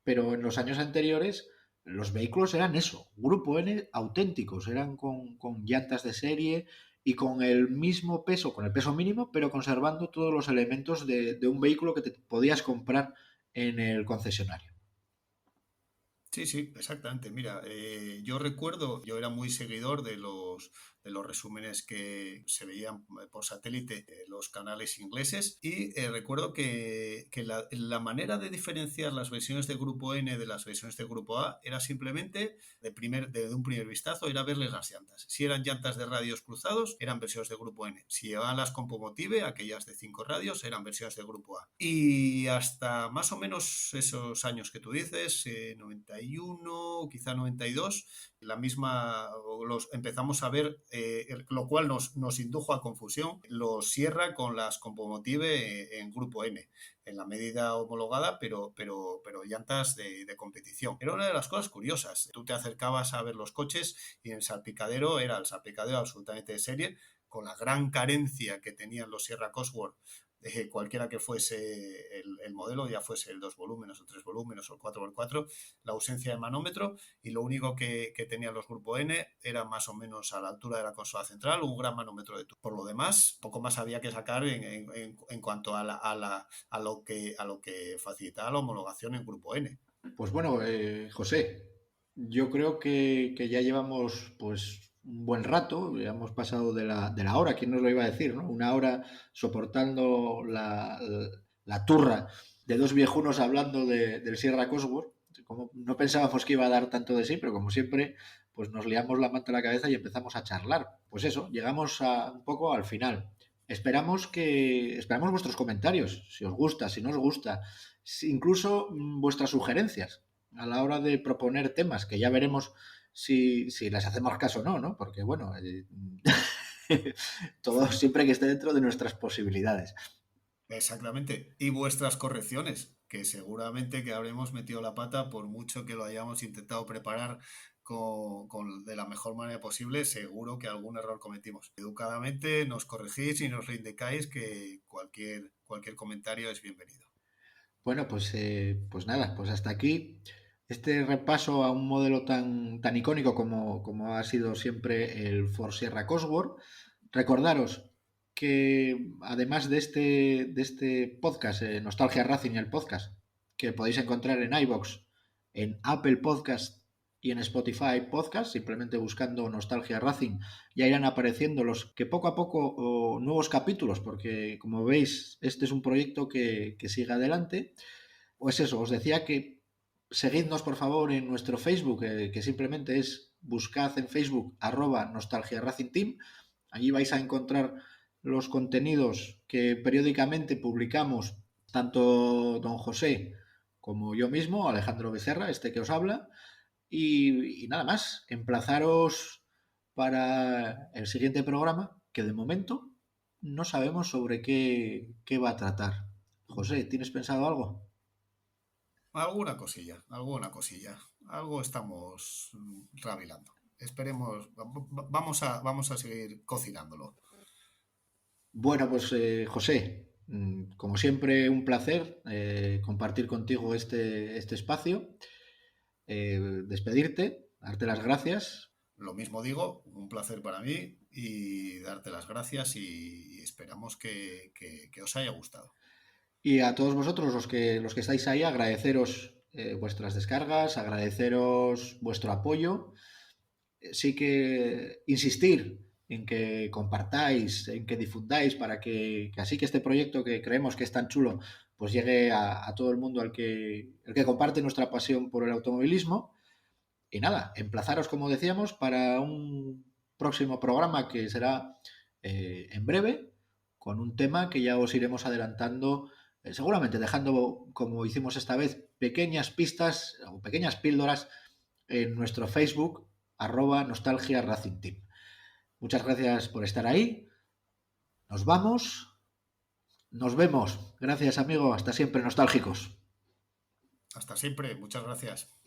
Speaker 1: pero en los años anteriores los vehículos eran eso, grupo N auténticos, eran con llantas de serie y con el mismo peso, con el peso mínimo, pero conservando todos los elementos de un vehículo que te podías comprar en el concesionario.
Speaker 2: Sí, sí, exactamente. Mira, yo recuerdo, yo era muy seguidor de los resúmenes que se veían por satélite en los canales ingleses y recuerdo que la manera de diferenciar las versiones de grupo N de las versiones de grupo A era simplemente de un primer vistazo, era verles las llantas. Si eran llantas de radios cruzados, eran versiones de grupo N. Si llevaban las Compomotive, aquellas de 5 radios, eran versiones de grupo A. Y hasta más o menos esos años que tú dices, 91, quizá 92, la misma, los empezamos a ver, lo cual nos indujo a confusión, los Sierra con las Compomotive en grupo N, en la medida homologada, pero llantas de competición. Era una de las cosas curiosas. Tú te acercabas a ver los coches y en el salpicadero era el salpicadero absolutamente de serie, con la gran carencia que tenían los Sierra Cosworth, cualquiera que fuese el modelo, ya fuese el 2 volúmenes o 3 volúmenes o el 4x4, la ausencia de manómetro, y lo único que tenían los Grupo N era más o menos a la altura de la consola central un gran manómetro de tubo. Por lo demás, poco más había que sacar en cuanto a lo que facilitaba la homologación en Grupo N.
Speaker 1: Pues bueno, José, yo creo que ya llevamos pues un buen rato, ya hemos pasado de la hora, ¿quién nos lo iba a decir, no? Una hora soportando la turra de dos viejunos hablando del Sierra Cosworth. Como no pensábamos que iba a dar tanto de sí, pero como siempre, pues nos liamos la manta a la cabeza y empezamos a charlar. Pues eso, llegamos un poco al final. Esperamos vuestros comentarios, si os gusta, si no os gusta, incluso vuestras sugerencias a la hora de proponer temas, que ya veremos si les hacemos caso o no, ¿no? Porque, bueno, todo siempre que esté dentro de nuestras posibilidades.
Speaker 2: Exactamente. Y vuestras correcciones, que seguramente que habremos metido la pata por mucho que lo hayamos intentado preparar de la mejor manera posible, seguro que algún error cometimos. Educadamente nos corregís y nos indicáis que cualquier comentario es bienvenido.
Speaker 1: Bueno, pues nada, pues hasta aquí este repaso a un modelo tan icónico como ha sido siempre el Ford Sierra Cosworth. Recordaros que además de este podcast, Nostalgia Racing, el podcast, que podéis encontrar en iVoox, en Apple Podcast y en Spotify Podcast, simplemente buscando Nostalgia Racing, ya irán apareciendo los que poco a poco nuevos capítulos, porque como veis, este es un proyecto que sigue adelante. Pues eso, os decía que seguidnos por favor en nuestro Facebook, que simplemente es buscad en Facebook @Nostalgia Racing Team. Allí vais a encontrar los contenidos que periódicamente publicamos, tanto don José como yo mismo, Alejandro Becerra, este que os habla. Y nada más, emplazaros para el siguiente programa, que de momento no sabemos sobre qué va a tratar. José, ¿tienes pensado algo?
Speaker 2: Alguna cosilla, alguna cosilla. Algo estamos rabilando. Esperemos, vamos a seguir cocinándolo.
Speaker 1: Bueno, pues José, como siempre, un placer compartir contigo este espacio, despedirte, darte las gracias.
Speaker 2: Lo mismo digo, un placer para mí y darte las gracias y esperamos que os haya gustado.
Speaker 1: Y a todos vosotros, los que estáis ahí, agradeceros vuestras descargas, agradeceros vuestro apoyo. Sí que insistir en que compartáis, en que difundáis para que así que este proyecto que creemos que es tan chulo, pues llegue a todo el mundo el que comparte nuestra pasión por el automovilismo. Y nada, emplazaros, como decíamos, para un próximo programa que será en breve, con un tema que ya os iremos adelantando, seguramente dejando, como hicimos esta vez, pequeñas pistas o pequeñas píldoras en nuestro Facebook, @Nostalgia Racing Team. Muchas gracias por estar ahí. Nos vamos. Nos vemos. Gracias, amigo. Hasta siempre, nostálgicos.
Speaker 2: Hasta siempre, muchas gracias.